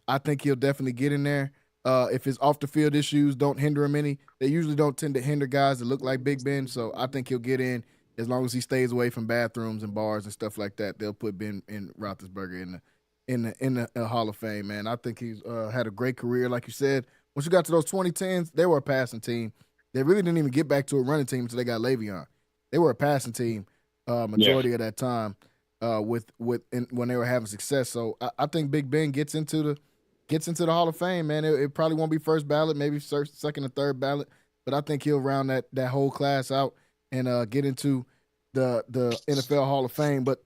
I think he'll definitely get in there. If his off-the-field issues don't hinder him any, they usually don't tend to hinder guys that look like Big Ben. So I think he'll get in as long as he stays away from bathrooms and bars and stuff like that. They'll put Ben and Roethlisberger in the Hall of Fame, man. I think he's had a great career, like you said. Once you got to those 2010s, they were a passing team. They really didn't even get back to a running team until they got Le'Veon. They were a passing team majority of that time when they were having success. So I think Big Ben gets into the Hall of Fame, man. It probably won't be first ballot, maybe second or third ballot, but I think he'll round that whole class out and get into the NFL Hall of Fame. But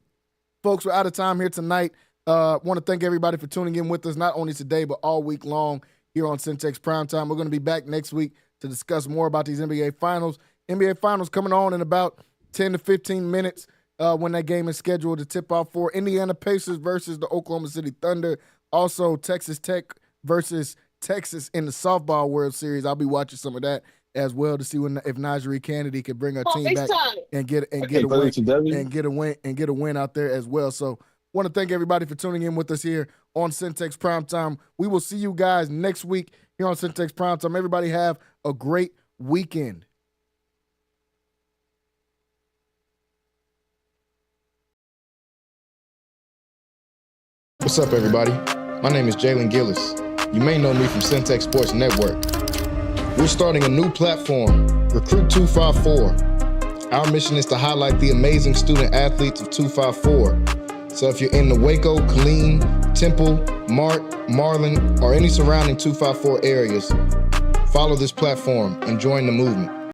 folks, we're out of time here tonight. Want to thank everybody for tuning in with us, not only today but all week long here on Centex Primetime. We're going to be back next week to discuss more about these NBA Finals. NBA Finals coming on in about 10 to 15 minutes when that game is scheduled to tip off for Indiana Pacers versus the Oklahoma City Thunder. Also, Texas Tech versus Texas in the softball World Series. I'll be watching some of that as well to see if Najee Kennedy can bring our team back and get a win out there as well. So, want to thank everybody for tuning in with us here on Centex Primetime. We will see you guys next week here on Centex Primetime. Everybody have a great weekend. What's up, everybody? My name is Jalen Gillis. You may know me from Centex Sports Network. We're starting a new platform, Recruit 254. Our mission is to highlight the amazing student athletes of 254. So if you're in the Waco, Killeen, Temple, Mart, Marlin, or any surrounding 254 areas, Follow this platform and join the movement.